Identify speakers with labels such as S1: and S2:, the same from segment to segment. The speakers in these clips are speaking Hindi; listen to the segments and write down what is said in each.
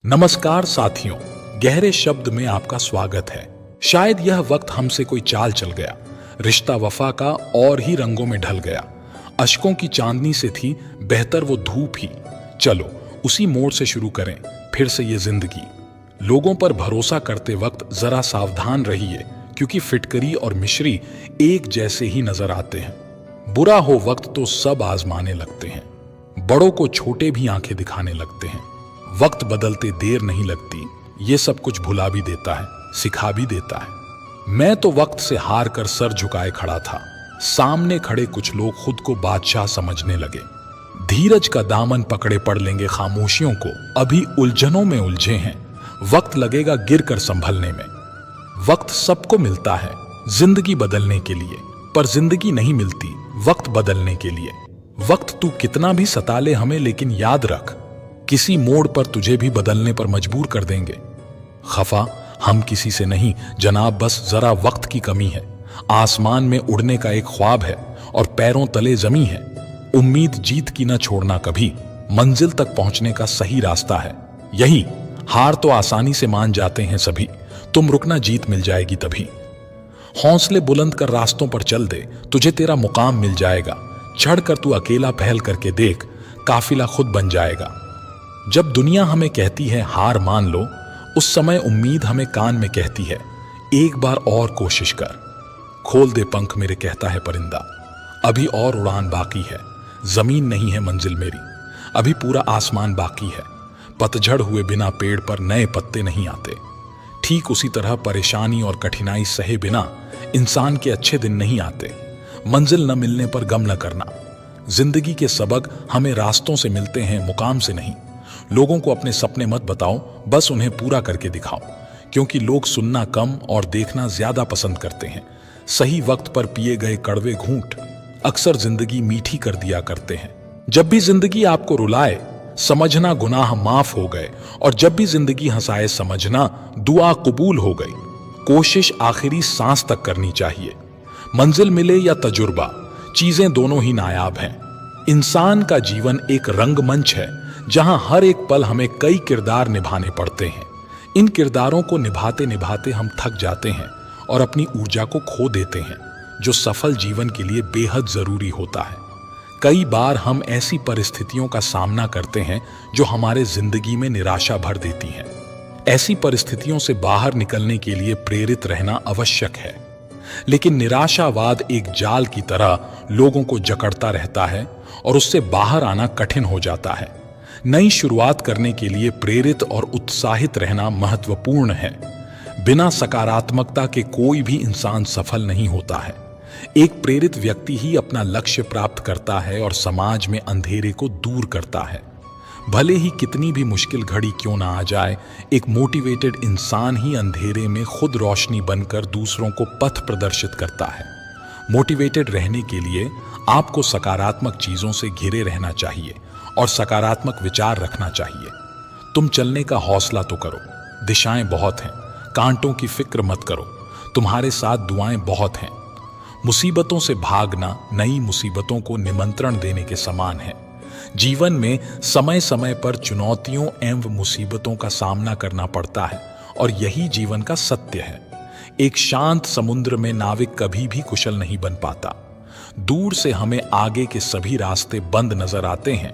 S1: नमस्कार साथियों, गहरे शब्द में आपका स्वागत है। शायद यह वक्त हमसे कोई चाल चल गया, रिश्ता वफा का और ही रंगों में ढल गया। अश्कों की चांदनी से थी बेहतर वो धूप ही। चलो उसी मोड़ से शुरू करें फिर से ये जिंदगी। लोगों पर भरोसा करते वक्त जरा सावधान रहिए, क्योंकि फिटकरी और मिश्री एक जैसे ही नजर आते हैं। बुरा हो वक्त तो सब आजमाने लगते हैं, बड़ों को छोटे भी आंखें दिखाने लगते हैं। वक्त बदलते देर नहीं लगती, ये सब कुछ भुला भी देता है, सिखा भी देता है। मैं तो वक्त से हार कर सर झुकाए खड़ा था। सामने खड़े कुछ लोग खुद को बादशाह समझने लगे। धीरज का दामन पकड़े पड़ लेंगे खामोशियों को, अभी उलझनों में उलझे हैं। वक्त लगेगा गिर कर संभलने में। वक्त सबको मिलता है जिंदगी बदलने के लिए, पर जिंदगी नहीं मिलती वक्त बदलने के लिए। वक्त तू कितना भी सता ले हमें, लेकिन याद रख, किसी मोड़ पर तुझे भी बदलने पर मजबूर कर देंगे। खफा हम किसी से नहीं जनाब, बस जरा वक्त की कमी है। आसमान में उड़ने का एक ख्वाब है और पैरों तले जमी है। उम्मीद जीत की न छोड़ना कभी, मंजिल तक पहुंचने का सही रास्ता है यही। हार तो आसानी से मान जाते हैं सभी, तुम रुकना जीत मिल जाएगी तभी। हौसले बुलंद कर रास्तों पर चल दे, तुझे तेरा मुकाम मिल जाएगा। चढ़ कर तू अकेला पहल करके देख, काफिला खुद बन जाएगा। जब दुनिया हमें कहती है हार मान लो, उस समय उम्मीद हमें कान में कहती है एक बार और कोशिश कर। खोल दे पंख मेरे कहता है परिंदा, अभी और उड़ान बाकी है। जमीन नहीं है मंजिल मेरी, अभी पूरा आसमान बाकी है। पतझड़ हुए बिना पेड़ पर नए पत्ते नहीं आते। ठीक उसी तरह परेशानी और कठिनाई सहे बिना इंसान के अच्छे दिन नहीं आते। मंजिल न मिलने पर गम न करना। जिंदगी के सबक हमें रास्तों से मिलते हैं, मुकाम से नहीं। लोगों को अपने सपने मत बताओ, बस उन्हें पूरा करके दिखाओ, क्योंकि लोग सुनना कम और देखना ज्यादा पसंद करते हैं। सही वक्त पर पिए गए कड़वे घूंट अक्सर जिंदगी मीठी कर दिया करते हैं। जब भी जिंदगी आपको रुलाए, समझना गुनाह माफ हो गए, और जब भी जिंदगी हंसाए, समझना दुआ कबूल हो गई। कोशिश आखिरी सांस तक करनी चाहिए। मंजिल मिले या तजुर्बा, चीजें दोनों ही नायाब हैं। इंसान का जीवन एक रंगमंच है, जहां हर एक पल हमें कई किरदार निभाने पड़ते हैं। इन किरदारों को निभाते निभाते हम थक जाते हैं और अपनी ऊर्जा को खो देते हैं, जो सफल जीवन के लिए बेहद जरूरी होता है। कई बार हम ऐसी परिस्थितियों का सामना करते हैं जो हमारे जिंदगी में निराशा भर देती हैं। ऐसी परिस्थितियों से बाहर निकलने के लिए प्रेरित रहना आवश्यक है, लेकिन निराशावाद एक जाल की तरह लोगों को जकड़ता रहता है और उससे बाहर आना कठिन हो जाता है। नई शुरुआत करने के लिए प्रेरित और उत्साहित रहना महत्वपूर्ण है। बिना सकारात्मकता के कोई भी इंसान सफल नहीं होता है। एक प्रेरित व्यक्ति ही अपना लक्ष्य प्राप्त करता है और समाज में अंधेरे को दूर करता है। भले ही कितनी भी मुश्किल घड़ी क्यों ना आ जाए, एक मोटिवेटेड इंसान ही अंधेरे में खुद रोशनी बनकर दूसरों को पथ प्रदर्शित करता है। मोटिवेटेड रहने के लिए आपको सकारात्मक चीजों से घिरे रहना चाहिए और सकारात्मक विचार रखना चाहिए। तुम चलने का हौसला तो करो, दिशाएं बहुत हैं, कांटों की फिक्र मत करो, तुम्हारे साथ दुआएं बहुत हैं। मुसीबतों से भागना नई मुसीबतों को निमंत्रण देने के समान है। जीवन में समय समय पर चुनौतियों एवं मुसीबतों का सामना करना पड़ता है, और यही जीवन का सत्य है। एक शांत समुद्र में नाविक कभी भी कुशल नहीं बन पाता। दूर से हमें आगे के सभी रास्ते बंद नजर आते हैं,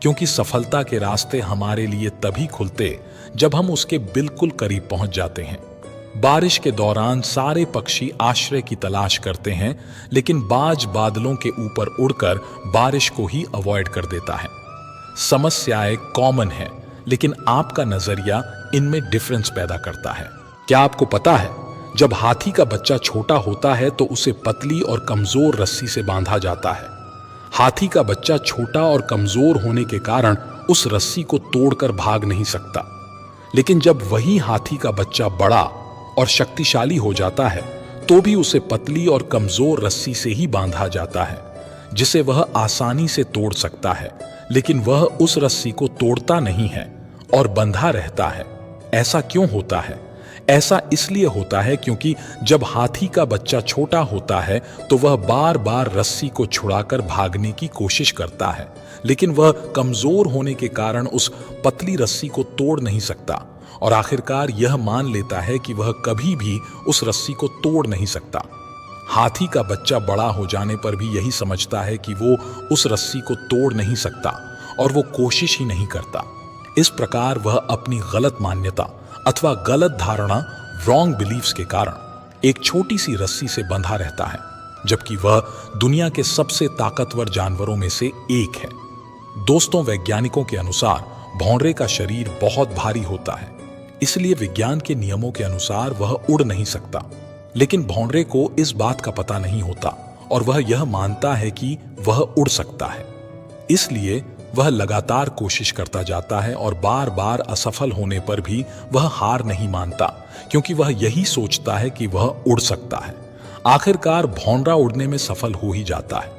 S1: क्योंकि सफलता के रास्ते हमारे लिए तभी खुलते जब हम उसके बिल्कुल करीब पहुंच जाते हैं। बारिश के दौरान सारे पक्षी आश्रय की तलाश करते हैं, लेकिन बाज बादलों के ऊपर उड़कर बारिश को ही अवॉइड कर देता है। समस्याएं कॉमन है, लेकिन आपका नजरिया इनमें डिफरेंस पैदा करता है। क्या आपको पता है, जब हाथी का बच्चा छोटा होता है तो उसे पतली और कमजोर रस्सी से बांधा जाता है। हाथी का बच्चा छोटा और कमजोर होने के कारण उस रस्सी को तोड़कर भाग नहीं सकता, लेकिन जब वही हाथी का बच्चा बड़ा और शक्तिशाली हो जाता है तो भी उसे पतली और कमजोर रस्सी से ही बांधा जाता है, जिसे वह आसानी से तोड़ सकता है, लेकिन वह उस रस्सी को तोड़ता नहीं है और बंधा रहता है। ऐसा क्यों होता है? ऐसा इसलिए होता है क्योंकि जब हाथी का बच्चा छोटा होता है तो वह बार बार रस्सी को छुड़ाकर भागने की कोशिश करता है, लेकिन वह कमजोर होने के कारण उस पतली रस्सी को तोड़ नहीं सकता और आखिरकार यह मान लेता है कि वह कभी भी उस रस्सी को तोड़ नहीं सकता। हाथी का बच्चा बड़ा हो जाने पर भी यही समझता है कि वो उस रस्सी को तोड़ नहीं सकता और वो कोशिश ही नहीं करता। इस प्रकार वह अपनी गलत मान्यता अथवा गलत धारणा, रॉन्ग बिलीफ्स के कारण एक छोटी सी रस्सी से बंधा रहता है, जबकि वह दुनिया के सबसे ताकतवर जानवरों में से एक है। दोस्तों, वैज्ञानिकों के अनुसार भौंडरे का शरीर बहुत भारी होता है, इसलिए विज्ञान के नियमों के अनुसार वह उड़ नहीं सकता। लेकिन भौंडरे को इस बात का पता नहीं होता और वह यह मानता है कि वह उड़ सकता है। इसलिए वह लगातार कोशिश करता जाता है और बार बार असफल होने पर भी वह हार नहीं मानता, क्योंकि वह यही सोचता है कि वह उड़ सकता है। आखिरकार भौंडरा उड़ने में सफल हो ही जाता है।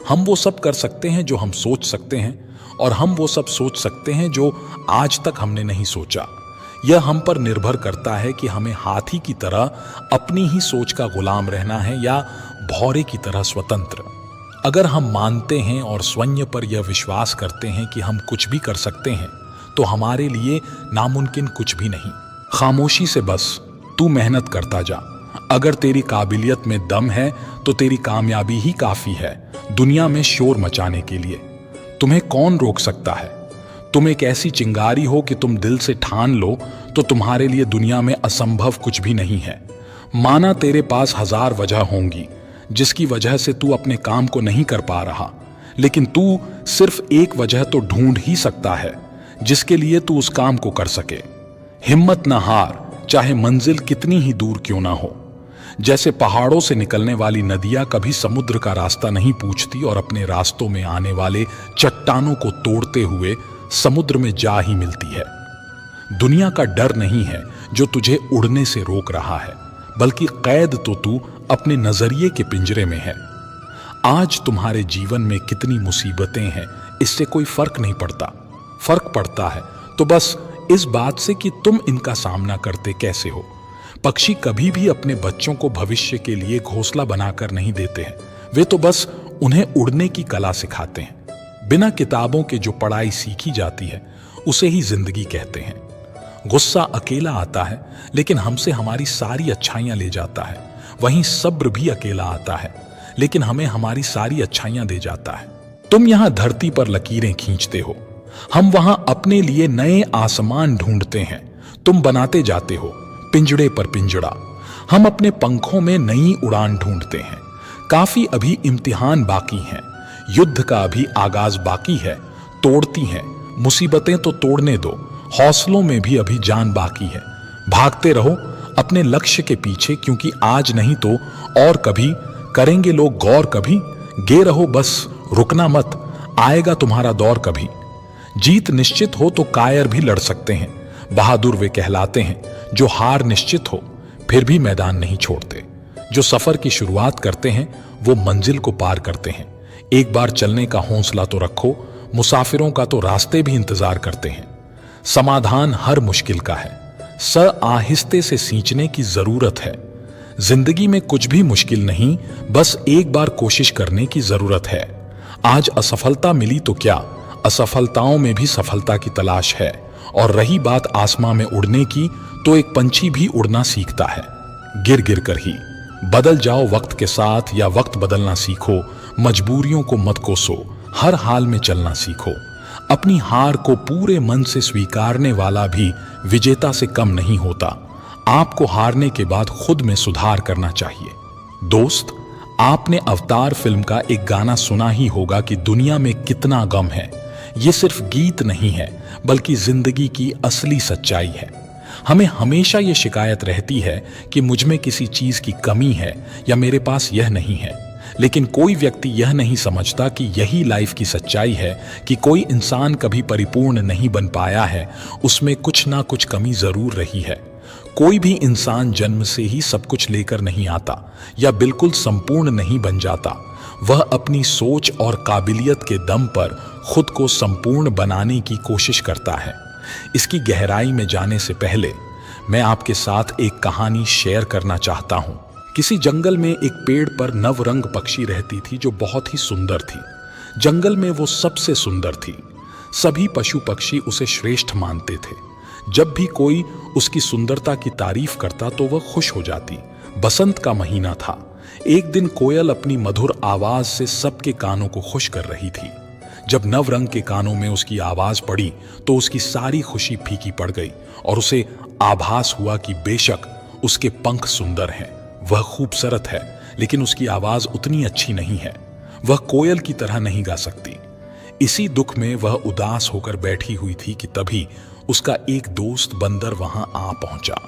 S1: हम वो सब कर सकते हैं जो हम सोच सकते हैं, और हम वो सब सोच सकते हैं जो आज तक हमने नहीं सोचा। यह हम पर निर्भर करता है कि हमें हाथी की तरह अपनी ही सोच का गुलाम रहना है या भौरे की तरह स्वतंत्र। अगर हम मानते हैं और स्वयं पर यह विश्वास करते हैं कि हम कुछ भी कर सकते हैं, तो हमारे लिए नामुमकिन कुछ भी नहीं। खामोशी से बस तू मेहनत करता जा। अगर तेरी काबिलियत में दम है तो तेरी कामयाबी ही काफी है दुनिया में शोर मचाने के लिए। तुम्हें कौन रोक सकता है? तुम एक ऐसी चिंगारी हो कि तुम दिल से ठान लो तो तुम्हारे लिए दुनिया में असंभव कुछ भी नहीं है। माना तेरे पास 1000 वजह होंगी जिसकी वजह से तू अपने काम को नहीं कर पा रहा, लेकिन तू सिर्फ एक वजह तो ढूंढ ही सकता है जिसके लिए तू उस काम को कर सके। हिम्मत ना हार, चाहे मंजिल कितनी ही दूर क्यों ना हो। जैसे पहाड़ों से निकलने वाली नदियां कभी समुद्र का रास्ता नहीं पूछती और अपने रास्तों में आने वाले चट्टानों को तोड़ते हुए समुद्र में जा ही मिलती है। दुनिया का डर नहीं है जो तुझे उड़ने से रोक रहा है, बल्कि कैद तो तू अपने नजरिए के पिंजरे में है। आज तुम्हारे जीवन में कितनी मुसीबतें हैं, इससे कोई फर्क नहीं पड़ता। फर्क पड़ता है तो बस इस बात से कि तुम इनका सामना करते कैसे हो। पक्षी कभी भी अपने बच्चों को भविष्य के लिए घोंसला बनाकर नहीं देते हैं, वे तो बस उन्हें उड़ने की कला सिखाते हैं। बिना किताबों के जो पढ़ाई सीखी जाती है उसे ही जिंदगी कहते हैं। गुस्सा अकेला आता है लेकिन हमसे हमारी सारी अच्छाइयां ले जाता है। वहीं सब्र भी अकेला आता है लेकिन हमें हमारी सारी अच्छाइयां दे जाता है। तुम यहां धरती पर लकीरें खींचते हो, हम वहां अपने लिए नए आसमान ढूंढते हैं। तुम बनाते जाते हो पिंजड़े पर पिंजड़ा, हम अपने पंखों में नई उड़ान ढूंढते हैं। काफी अभी इम्तिहान बाकी हैं, युद्ध का अभी आगाज बाकी है। तोड़ती हैं मुसीबतें तो तोड़ने दो, हौसलों में भी अभी जान बाकी है। भागते रहो अपने लक्ष्य के पीछे, क्योंकि आज नहीं तो और कभी करेंगे लोग गौर। कभी गे रहो बस, रुकना मत, आएगा तुम्हारा दौर कभी। जीत निश्चित हो तो कायर भी लड़ सकते हैं। बहादुर वे कहलाते हैं जो हार निश्चित हो फिर भी मैदान नहीं छोड़ते। जो सफर की शुरुआत करते हैं वो मंजिल को पार करते हैं। एक बार चलने का हौसला तो रखो, मुसाफिरों का तो रास्ते भी इंतजार करते हैं। समाधान हर मुश्किल का है, आहिस्ते से सींचने की जरूरत है। जिंदगी में कुछ भी मुश्किल नहीं, बस एक बार कोशिश करने की जरूरत है। आज असफलता मिली तो क्या, असफलताओं में भी सफलता की तलाश है। और रही बात आसमां में उड़ने की, तो एक पंछी भी उड़ना सीखता है, गिर गिर कर ही। बदल जाओ वक्त के साथ या वक्त बदलना सीखो, मजबूरियों को मत कोसो, हर हाल में चलना सीखो। अपनी हार को पूरे मन से स्वीकारने वाला भी विजेता से कम नहीं होता। आपको हारने के बाद खुद में सुधार करना चाहिए। दोस्त, आपने अवतार फिल्म का एक गाना सुना ही होगा कि दुनिया में कितना गम है। ये सिर्फ गीत नहीं है, बल्कि जिंदगी की असली सच्चाई है। हमें हमेशा ये शिकायत रहती है कि मुझ में किसी चीज की कमी है या मेरे पास यह नहीं है, लेकिन कोई व्यक्ति यह नहीं समझता कि यही लाइफ की सच्चाई है कि कोई इंसान कभी परिपूर्ण नहीं बन पाया है, उसमें कुछ ना कुछ कमी जरूर रही है। कोई भी इंसान जन्म से ही सब कुछ लेकर नहीं आता या बिल्कुल संपूर्ण नहीं बन जाता। वह अपनी सोच और काबिलियत के दम पर खुद को संपूर्ण बनाने की कोशिश करता है। इसकी गहराई में जाने से पहले मैं आपके साथ एक कहानी शेयर करना चाहता हूँ। किसी जंगल में एक पेड़ पर नवरंग पक्षी रहती थी जो बहुत ही सुंदर थी। जंगल में वो सबसे सुंदर थी। सभी पशु पक्षी उसे श्रेष्ठ मानते थे। जब भी कोई उसकी सुंदरता की तारीफ करता तो वह खुश हो जाती। बसंत का महीना था। एक दिन कोयल अपनी मधुर आवाज से सबके कानों को खुश कर रही थी। जब नवरंग के कानों में उसकी आवाज पड़ी तो उसकी सारी खुशी फीकी पड़ गई और उसे आभास हुआ कि बेशक उसके पंख सुंदर हैं, वह खूबसूरत है, लेकिन उसकी आवाज उतनी अच्छी नहीं है। वह कोयल की तरह नहीं गा सकती। इसी दुख में वह उदास होकर बैठी हुई थी कि तभी उसका एक दोस्त बंदर वहां आ पहुंचा।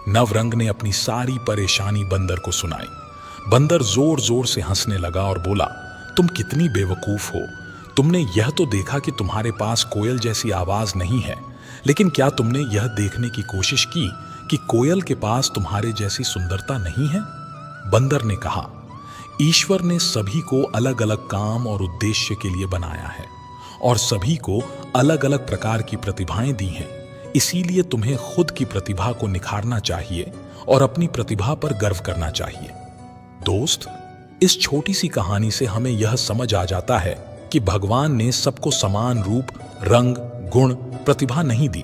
S1: नवरंग ने अपनी सारी परेशानी बंदर को सुनाई। बंदर जोर जोर से हंसने लगा और बोला, तुम कितनी बेवकूफ हो। तुमने यह तो देखा कि तुम्हारे पास कोयल जैसी आवाज नहीं है, लेकिन क्या तुमने यह देखने की कोशिश की कि कोयल के पास तुम्हारे जैसी सुंदरता नहीं है? बंदर ने कहा, ईश्वर ने सभी को अलग अलग काम और उद्देश्य के लिए बनाया है और सभी को अलग अलग प्रकार की प्रतिभाएं दी हैं। इसीलिए तुम्हें खुद की प्रतिभा को निखारना चाहिए और अपनी प्रतिभा पर गर्व करना चाहिए। दोस्त, इस छोटी सी कहानी से हमें यह समझ आ जाता है कि भगवान ने सबको समान रूप, रंग, गुण, प्रतिभा नहीं दी,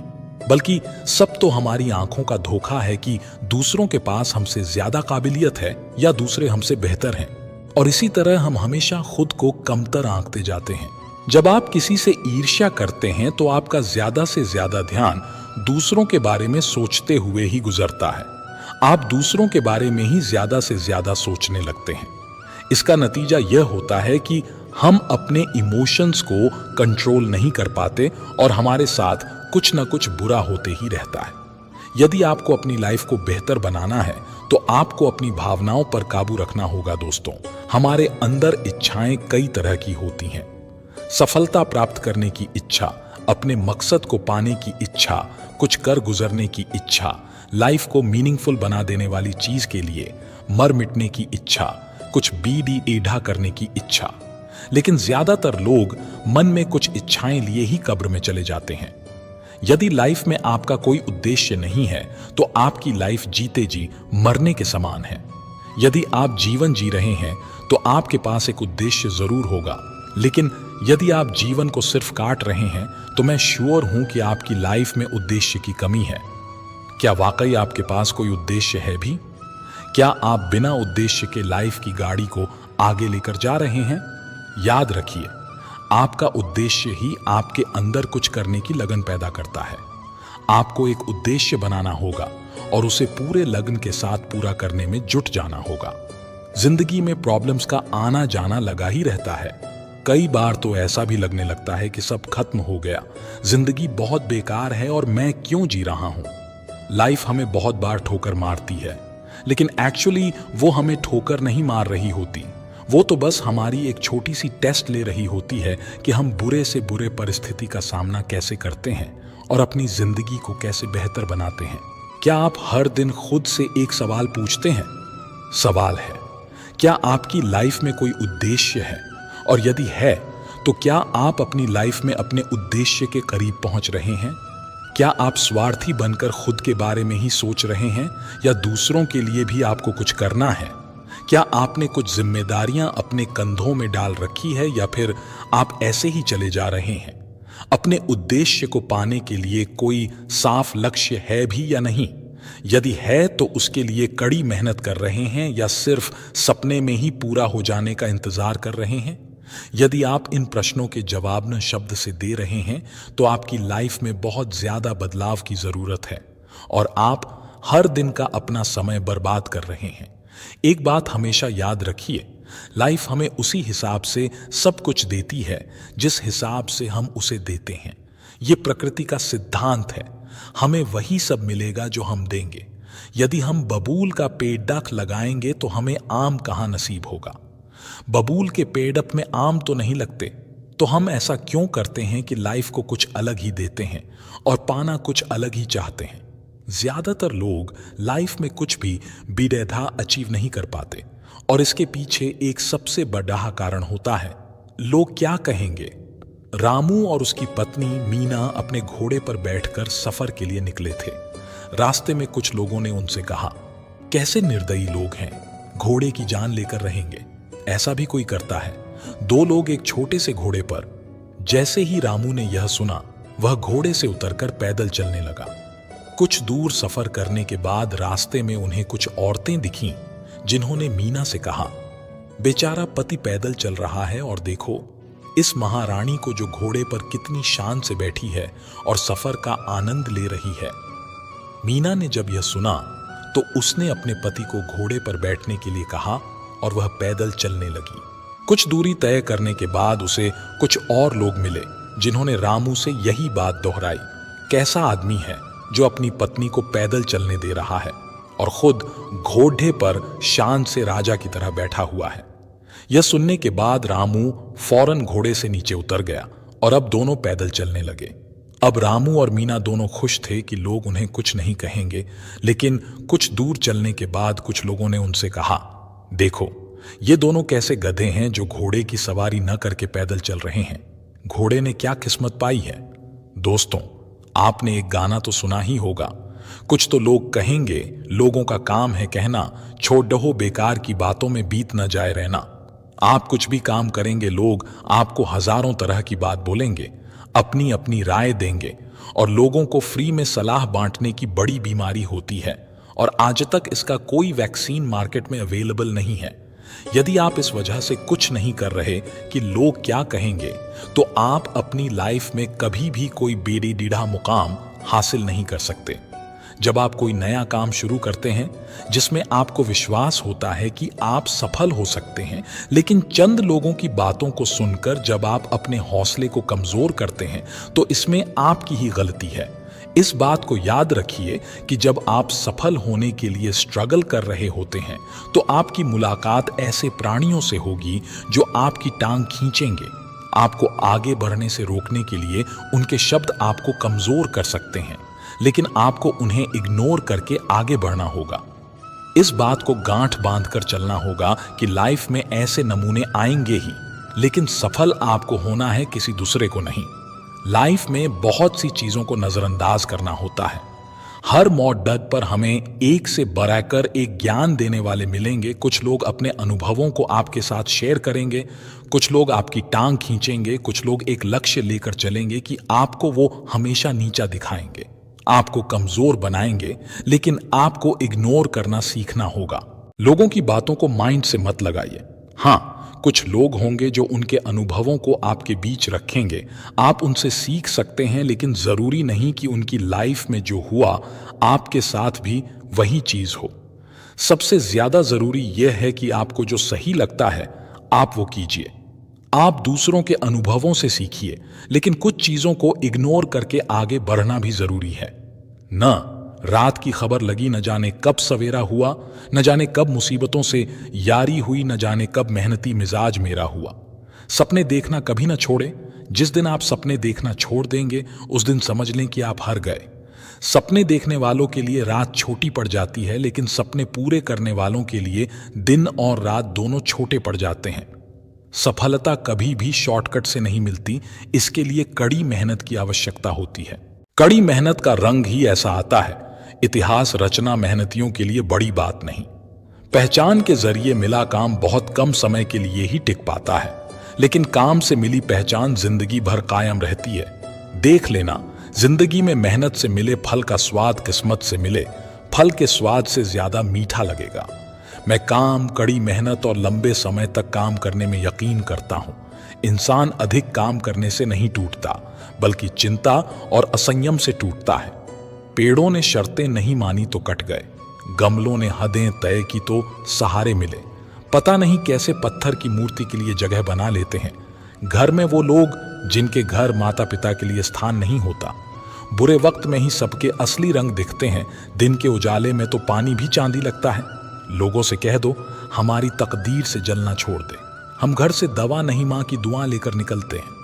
S1: बल्कि सब तो हमारी आंखों का धोखा है कि दूसरों के पास हमसे ज्यादा काबिलियत है या दूसरे हमसे बेहतर हैं, और इसी तरह हम हमेशा खुद को कमतर आंकते जाते हैं। जब आप किसी से ईर्ष्या करते हैं तो आपका ज्यादा से ज्यादा ध्यान दूसरों के बारे में सोचते हुए ही गुजरता है। आप दूसरों के बारे में ही ज्यादा से ज्यादा सोचने लगते हैं। इसका नतीजा यह होता है कि हम अपने इमोशंस को कंट्रोल नहीं कर पाते और हमारे साथ कुछ ना कुछ बुरा होते ही रहता है। यदि आपको अपनी लाइफ को बेहतर बनाना है तो आपको अपनी भावनाओं पर काबू रखना होगा। दोस्तों, हमारे अंदर इच्छाएं कई तरह की होती हैं। सफलता प्राप्त करने की इच्छा, अपने मकसद को पाने की इच्छा, कुछ कर गुजरने की इच्छा, लाइफ को मीनिंगफुल बना देने वाली चीज के लिए मर मिटने की इच्छा, कुछ बीडी ईढ़ा करने की इच्छा। लेकिन ज्यादातर लोग मन में कुछ इच्छाएं लिए ही कब्र में चले जाते हैं। यदि लाइफ में आपका कोई उद्देश्य नहीं है तो आपकी लाइफ जीते जी मरने के समान है। यदि आप जीवन जी रहे हैं तो आपके पास एक उद्देश्य जरूर होगा, लेकिन यदि आप जीवन को सिर्फ काट रहे हैं तो मैं श्योर हूं कि आपकी लाइफ में उद्देश्य की कमी है। क्या वाकई आपके पास कोई उद्देश्य है भी? क्या आप बिना उद्देश्य के लाइफ की गाड़ी को आगे लेकर जा रहे हैं? याद रखिए, आपका उद्देश्य ही आपके अंदर कुछ करने की लगन पैदा करता है। आपको एक उद्देश्य बनाना होगा और उसे पूरे लगन के साथ पूरा करने में जुट जाना होगा। जिंदगी में प्रॉब्लम्स का आना जाना लगा ही रहता है। कई बार तो ऐसा भी लगने लगता है कि सब खत्म हो गया, जिंदगी बहुत बेकार है और मैं क्यों जी रहा हूं। लाइफ हमें बहुत बार ठोकर मारती है, लेकिन एक्चुअली वो हमें ठोकर नहीं मार रही होती। वो तो बस हमारी एक छोटी सी टेस्ट ले रही होती है कि हम बुरे से बुरे परिस्थिति का सामना कैसे करते हैं और अपनी जिंदगी को कैसे बेहतर बनाते हैं। क्या आप हर दिन खुद से एक सवाल पूछते हैं? सवाल है, क्या आपकी लाइफ में कोई उद्देश्य है? और यदि है तो क्या आप अपनी लाइफ में अपने उद्देश्य के करीब पहुंच रहे हैं? क्या आप स्वार्थी बनकर खुद के बारे में ही सोच रहे हैं या दूसरों के लिए भी आपको कुछ करना है? क्या आपने कुछ जिम्मेदारियां अपने कंधों में डाल रखी है या फिर आप ऐसे ही चले जा रहे हैं? अपने उद्देश्य को पाने के लिए कोई साफ लक्ष्य है भी या नहीं? यदि है तो उसके लिए कड़ी मेहनत कर रहे हैं या सिर्फ सपने में ही पूरा हो जाने का इंतजार कर रहे हैं? यदि आप इन प्रश्नों के जवाब न शब्द से दे रहे हैं तो आपकी लाइफ में बहुत ज्यादा बदलाव की जरूरत है और आप हर दिन का अपना समय बर्बाद कर रहे हैं। एक बात हमेशा याद रखिए, लाइफ हमें उसी हिसाब से सब कुछ देती है जिस हिसाब से हम उसे देते हैं। ये प्रकृति का सिद्धांत है। हमें वही सब मिलेगा जो हम देंगे। यदि हम बबूल का पेड़ डाक लगाएंगे तो हमें आम कहाँ नसीब होगा। बबूल के पेड़ में आम तो नहीं लगते, तो हम ऐसा क्यों करते हैं कि लाइफ को कुछ अलग ही देते हैं और पाना कुछ अलग ही चाहते हैं। ज्यादातर लोग लाइफ में कुछ भी बेदखा अचीव नहीं कर पाते और इसके पीछे एक सबसे बड़ा कारण होता है, लोग क्या कहेंगे। रामू और उसकी पत्नी मीना अपने घोड़े पर बैठकर सफर के लिए निकले थे। रास्ते में कुछ लोगों ने उनसे कहा, कैसे निर्दयी लोग हैं, घोड़े की जान लेकर रहेंगे। ऐसा भी कोई करता है। दो लोग एक छोटे से घोड़े पर। जैसे ही रामू ने यह सुना, वह घोड़े से उतरकर पैदल चलने लगा। कुछ दूर सफर करने के बाद रास्ते में उन्हें कुछ औरतें दिखीं, जिन्होंने मीना से कहा, बेचारा पति पैदल चल रहा है और देखो इस महारानी को जो घोड़े पर कितनी शान से बैठी है और सफर का आनंद ले रही है। मीना ने जब यह सुना तो उसने अपने पति को घोड़े पर बैठने के लिए कहा और वह पैदल चलने लगी। कुछ दूरी तय करने के बाद उसे कुछ और लोग मिले, जिन्होंने रामू से यही बात दोहराई, कैसा आदमी है जो अपनी पत्नी को पैदल चलने दे रहा है और खुद घोड़े पर शान से राजा की तरह बैठा हुआ है। यह सुनने के बाद रामू फौरन घोड़े से नीचे उतर गया और अब दोनों पैदल चलने लगे। अब रामू और मीना दोनों खुश थे कि लोग उन्हें कुछ नहीं कहेंगे, लेकिन कुछ दूर चलने के बाद कुछ लोगों ने उनसे कहा, देखो ये दोनों कैसे गधे हैं जो घोड़े की सवारी न करके पैदल चल रहे हैं। घोड़े ने क्या किस्मत पाई है। दोस्तों, आपने एक गाना तो सुना ही होगा, कुछ तो लोग कहेंगे, लोगों का काम है कहना, छोड़ दहो बेकार की बातों में बीत न जाए रहना। आप कुछ भी काम करेंगे, लोग आपको हजारों तरह की बात बोलेंगे, अपनी अपनी राय देंगे और लोगों को फ्री में सलाह बांटने की बड़ी बीमारी होती है और आज तक इसका कोई वैक्सीन मार्केट में अवेलेबल नहीं है। यदि आप इस वजह से कुछ नहीं कर रहे कि लोग क्या कहेंगे, तो आप अपनी लाइफ में कभी भी कोई बेड़ी डीढ़ा मुकाम हासिल नहीं कर सकते। जब आप कोई नया काम शुरू करते हैं जिसमें आपको विश्वास होता है कि आप सफल हो सकते हैं, लेकिन चंद लोगों की बातों को सुनकर जब आप अपने हौसले को कमजोर करते हैं, तो इसमें आपकी ही गलती है। इस बात को याद रखिए कि जब आप सफल होने के लिए स्ट्रगल कर रहे होते हैं, तो आपकी मुलाकात ऐसे प्राणियों से होगी जो आपकी टांग खींचेंगे। आपको आगे बढ़ने से रोकने के लिए उनके शब्द आपको कमजोर कर सकते हैं, लेकिन आपको उन्हें इग्नोर करके आगे बढ़ना होगा। इस बात को गांठ बांधकर चलना होगा कि लाइफ में ऐसे नमूने आएंगे ही, लेकिन सफल आपको होना है, किसी दूसरे को नहीं। लाइफ में बहुत सी चीजों को नजरअंदाज करना होता है। हर मौत पर हमें एक से बढ़कर एक ज्ञान देने वाले मिलेंगे। कुछ लोग अपने अनुभवों को आपके साथ शेयर करेंगे, कुछ लोग आपकी टांग खींचेंगे, कुछ लोग एक लक्ष्य लेकर चलेंगे कि आपको वो हमेशा नीचा दिखाएंगे, आपको कमजोर बनाएंगे, लेकिन आपको इग्नोर करना सीखना होगा। लोगों की बातों को माइंड से मत लगाइए। हाँ, कुछ लोग होंगे जो उनके अनुभवों को आपके बीच रखेंगे, आप उनसे सीख सकते हैं, लेकिन जरूरी नहीं कि उनकी लाइफ में जो हुआ आपके साथ भी वही चीज हो। सबसे ज्यादा जरूरी यह है कि आपको जो सही लगता है आप वो कीजिए। आप दूसरों के अनुभवों से सीखिए, लेकिन कुछ चीजों को इग्नोर करके आगे बढ़ना भी जरूरी है। न रात की खबर लगी, न जाने कब सवेरा हुआ, न जाने कब मुसीबतों से यारी हुई, न जाने कब मेहनती मिजाज मेरा हुआ। सपने देखना कभी न छोड़े। जिस दिन आप सपने देखना छोड़ देंगे, उस दिन समझ लें कि आप हार गए। सपने देखने वालों के लिए रात छोटी पड़ जाती है, लेकिन सपने पूरे करने वालों के लिए दिन और रात दोनों छोटे पड़ जाते हैं। सफलता कभी भी शॉर्टकट से नहीं मिलती, इसके लिए कड़ी मेहनत की आवश्यकता होती है। कड़ी मेहनत का रंग ही ऐसा आता है। इतिहास रचना मेहनतियों के लिए बड़ी बात नहीं। पहचान के जरिए मिला काम बहुत कम समय के लिए ही टिक पाता है, लेकिन काम से मिली पहचान जिंदगी भर कायम रहती है। देख लेना, जिंदगी में मेहनत से मिले फल का स्वाद किस्मत से मिले फल के स्वाद से ज्यादा मीठा लगेगा। मैं काम, कड़ी मेहनत और लंबे समय तक काम करने में यकीन करता हूं। इंसान अधिक काम करने से नहीं टूटता, बल्कि चिंता और असंयम से टूटता है। पेड़ों ने शर्तें नहीं मानी तो कट गए, गमलों ने हदें तय की तो सहारे मिले। पता नहीं कैसे पत्थर की मूर्ति के लिए जगह बना लेते हैं। घर में वो लोग जिनके घर माता पिता के लिए स्थान नहीं होता। बुरे वक्त में ही सबके असली रंग दिखते हैं, दिन के उजाले में तो पानी भी चांदी लगता है। लोगों से कह दो हमारी तकदीर से जलना छोड़ दे। हम घर से दवा नहीं मां की दुआ लेकर निकलते हैं।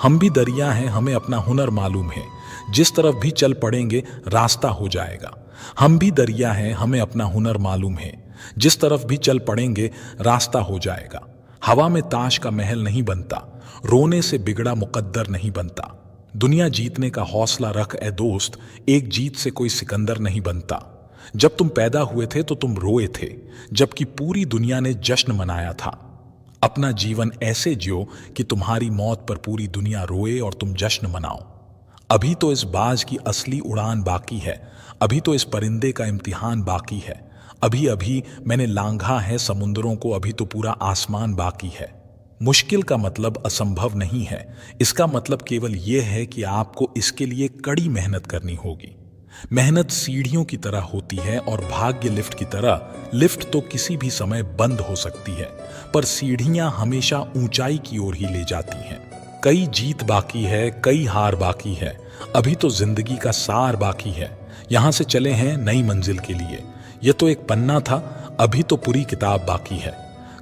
S1: हम भी दरिया हैं, हमें अपना हुनर मालूम है। जिस तरफ भी चल पड़ेंगे रास्ता हो जाएगा। हम भी दरिया हैं, हमें अपना हुनर मालूम है। जिस तरफ भी चल पड़ेंगे रास्ता हो जाएगा। हवा में ताश का महल नहीं बनता, रोने से बिगड़ा मुकद्दर नहीं बनता। दुनिया जीतने का हौसला रख ए दोस्त, एक जीत से कोई सिकंदर नहीं बनता। जब तुम पैदा हुए थे तो तुम रोए थे, जबकि पूरी दुनिया ने जश्न मनाया था। अपना जीवन ऐसे जियो कि तुम्हारी मौत पर पूरी दुनिया रोए और तुम जश्न मनाओ। अभी तो इस बाज की असली उड़ान बाकी है, अभी तो इस परिंदे का इम्तिहान बाकी है, अभी अभी मैंने लांघा है समुद्रों को, अभी तो पूरा आसमान बाकी है। मुश्किल का मतलब असंभव नहीं है, इसका मतलब केवल यह है कि आपको इसके लिए कड़ी मेहनत करनी होगी। मेहनत सीढ़ियों की तरह होती है और भाग्य लिफ्ट की तरह। लिफ्ट तो किसी भी समय बंद हो सकती है, पर सीढ़ियां हमेशा ऊंचाई की ओर ही ले जाती हैं। कई जीत बाकी है, कई हार बाकी है, अभी तो जिंदगी का सार बाकी है। यहां से चले हैं नई मंजिल के लिए। यह तो एक पन्ना था, अभी तो पूरी किताब बाकी है।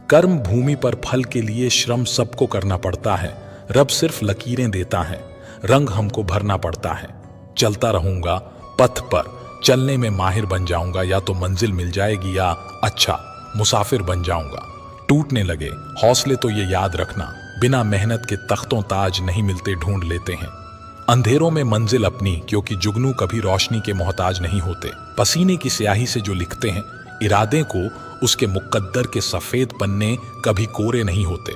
S1: कर्म भूमि पर फल के लिए श्रम सबको करना पड़ता है। रब सिर्फ लकीरें देता है, रंग हमको भरना पड़ता है। चलता रहूंगा पथ पर, चलने में माहिर बन जाऊंगा, या तो मंजिल मिल जाएगी या अच्छा मुसाफिर बन जाऊंगा। टूटने लगे हौसले तो ये याद रखना, बिना मेहनत के तख्तों ताज नहीं मिलते, ढूंढ लेते हैं। अंधेरों में मंजिल अपनी, क्योंकि जुगनू कभी रोशनी के मोहताज नहीं होते। पसीने की स्याही से जो लिखते हैं इरादे को, उसके मुकद्दर के सफेद पन्ने कभी कोरे नहीं होते।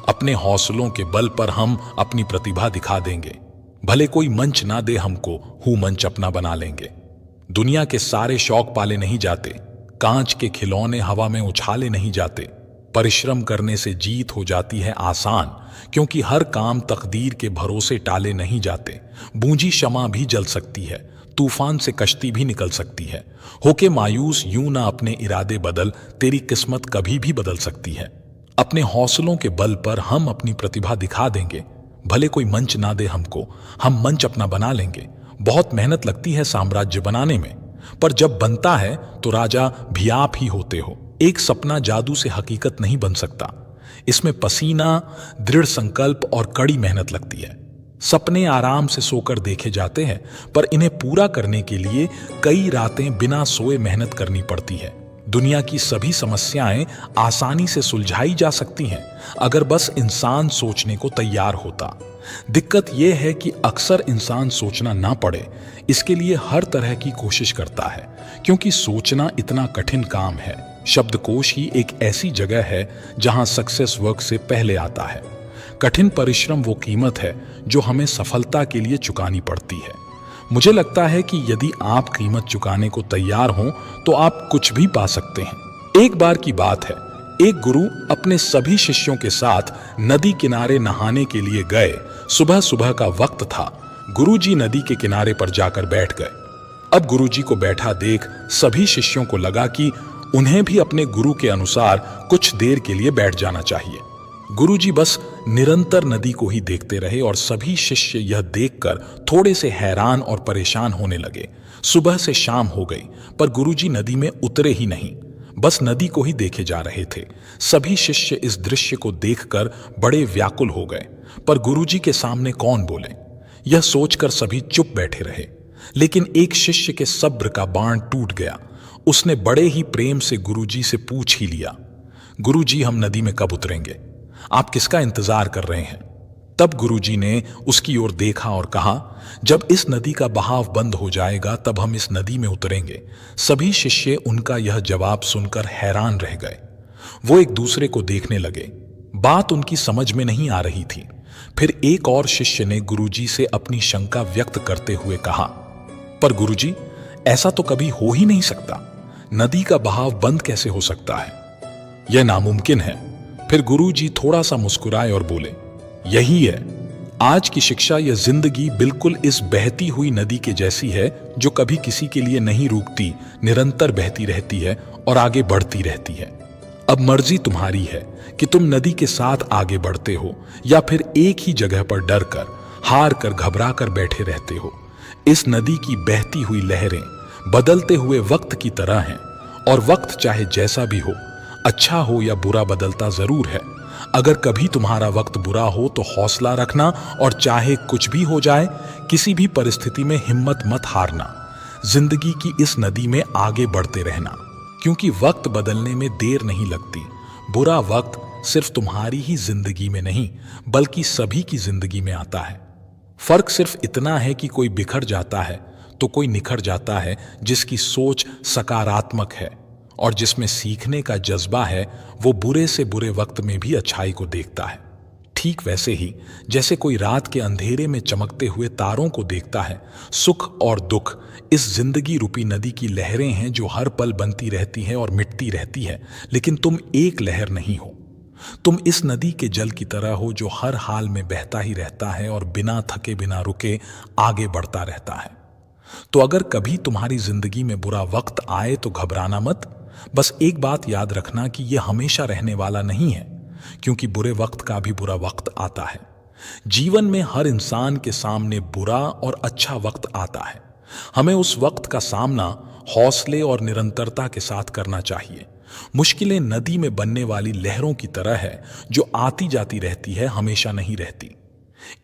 S1: अपने हौसलों के बल पर हम अपनी प्रतिभा दिखा देंगे, भले कोई मंच ना दे हमको, हूं मंच अपना बना लेंगे। दुनिया के सारे शौक पाले नहीं जाते, कांच के खिलौने हवा में उछाले नहीं जाते। परिश्रम करने से जीत हो जाती है आसान, क्योंकि हर काम तकदीर के भरोसे टाले नहीं जाते। बूंजी शमा भी जल सकती है, तूफान से कश्ती भी निकल सकती है। होके मायूस यूं ना अपने इरादे बदल, तेरी किस्मत कभी भी बदल सकती है। अपने हौसलों के बल पर हम अपनी प्रतिभा दिखा देंगे, भले कोई मंच ना दे हमको, हम मंच अपना बना लेंगे। बहुत मेहनत लगती है साम्राज्य बनाने में, पर जब बनता है तो राजा भी आप ही होते हो। एक सपना जादू से हकीकत नहीं बन सकता, इसमें पसीना, दृढ़ संकल्प और कड़ी मेहनत लगती है। सपने आराम से सोकर देखे जाते हैं, पर इन्हें पूरा करने के लिए कई रातें बिना सोए मेहनत करनी पड़ती है। दुनिया की सभी समस्याएं आसानी से सुलझाई जा सकती हैं, अगर बस इंसान सोचने को तैयार होता। दिक्कत यह है कि अक्सर इंसान सोचना ना पड़े, इसके लिए हर तरह की कोशिश करता है, क्योंकि सोचना इतना कठिन काम है। शब्दकोश ही एक ऐसी जगह है जहां सक्सेस वर्क से पहले आता है। कठिन परिश्रम वो कीमत है जो हमें सफलता के लिए चुकानी पड़ती है। मुझे लगता है कि यदि आप कीमत चुकाने को तैयार हों तो आप कुछ भी पा सकते हैं। एक बार की बात है, एक गुरु अपने सभी शिष्यों के साथ नदी किनारे नहाने के लिए गए। सुबह सुबह का वक्त था। गुरुजी नदी के किनारे पर जाकर बैठ गए। अब गुरुजी को बैठा देख सभी शिष्यों को लगा कि उन्हें भी अपने गुरु के अनुसार कुछ देर के लिए बैठ जाना चाहिए। गुरुजी बस निरंतर नदी को ही देखते रहे और सभी शिष्य यह देखकर थोड़े से हैरान और परेशान होने लगे। सुबह से शाम हो गई, पर गुरुजी नदी में उतरे ही नहीं, बस नदी को ही देखे जा रहे थे। सभी शिष्य इस दृश्य को देखकर बड़े व्याकुल हो गए, पर गुरुजी के सामने कौन बोले, यह सोचकर सभी चुप बैठे रहे। लेकिन एक शिष्य के सब्र का बाण टूट गया। उसने बड़े ही प्रेम से गुरुजी से पूछ ही लिया, गुरुजी हम नदी में कब उतरेंगे? आप किसका इंतजार कर रहे हैं? तब गुरुजी ने उसकी ओर देखा और कहा, जब इस नदी का बहाव बंद हो जाएगा तब हम इस नदी में उतरेंगे। सभी शिष्य उनका यह जवाब सुनकर हैरान रह गए। वो एक दूसरे को देखने लगे। बात उनकी समझ में नहीं आ रही थी। फिर एक और शिष्य ने गुरुजी से अपनी शंका व्यक्त करते हुए कहा, पर गुरुजी, ऐसा तो कभी हो ही नहीं सकता। नदी का बहाव बंद कैसे हो सकता है? यह नामुमकिन है। फिर गुरुजी थोड़ा सा मुस्कुराए और बोले, यही है आज की शिक्षा। यह जिंदगी बिल्कुल इस बहती हुई नदी के जैसी है जो कभी किसी के लिए नहीं रुकती, निरंतर बहती रहती है और आगे बढ़ती रहती है। अब मर्जी तुम्हारी है कि तुम नदी के साथ आगे बढ़ते हो या फिर एक ही जगह पर डर कर, हार कर, घबरा कर बैठे रहते हो। इस नदी की बहती हुई लहरें बदलते हुए वक्त की तरह हैं, और वक्त चाहे जैसा भी हो, अच्छा हो या बुरा, बदलता जरूर है। अगर कभी तुम्हारा वक्त बुरा हो तो हौसला रखना, और चाहे कुछ भी हो जाए, किसी भी परिस्थिति में हिम्मत मत हारना। जिंदगी की इस नदी में आगे बढ़ते रहना, क्योंकि वक्त बदलने में देर नहीं लगती। बुरा वक्त सिर्फ तुम्हारी ही जिंदगी में नहीं, बल्कि सभी की जिंदगी में आता है। फर्क सिर्फ इतना है कि कोई बिखर जाता है तो कोई निखर जाता है, जिसकी सोच सकारात्मक है। और जिसमें सीखने का जज्बा है वो बुरे से बुरे वक्त में भी अच्छाई को देखता है। ठीक वैसे ही जैसे कोई रात के अंधेरे में चमकते हुए तारों को देखता है, सुख और दुख इस जिंदगी रूपी नदी की लहरें हैं जो हर पल बनती रहती है और मिटती रहती है, लेकिन तुम एक लहर नहीं हो। तुम इस नदी के जल की तरह हो जो हर हाल में बहता ही रहता है और बिना थके बिना रुके आगे बढ़ता रहता है। तो अगर कभी तुम्हारी जिंदगी में बुरा वक्त आए तो घबराना मत। बस एक बात याद रखना कि यह हमेशा रहने वाला नहीं है, क्योंकि बुरे वक्त का भी बुरा वक्त आता है। जीवन में हर इंसान के सामने बुरा और अच्छा वक्त आता है। हमें उस वक्त का सामना हौसले और निरंतरता के साथ करना चाहिए। मुश्किलें नदी में बनने वाली लहरों की तरह है जो आती जाती रहती है, हमेशा नहीं रहती।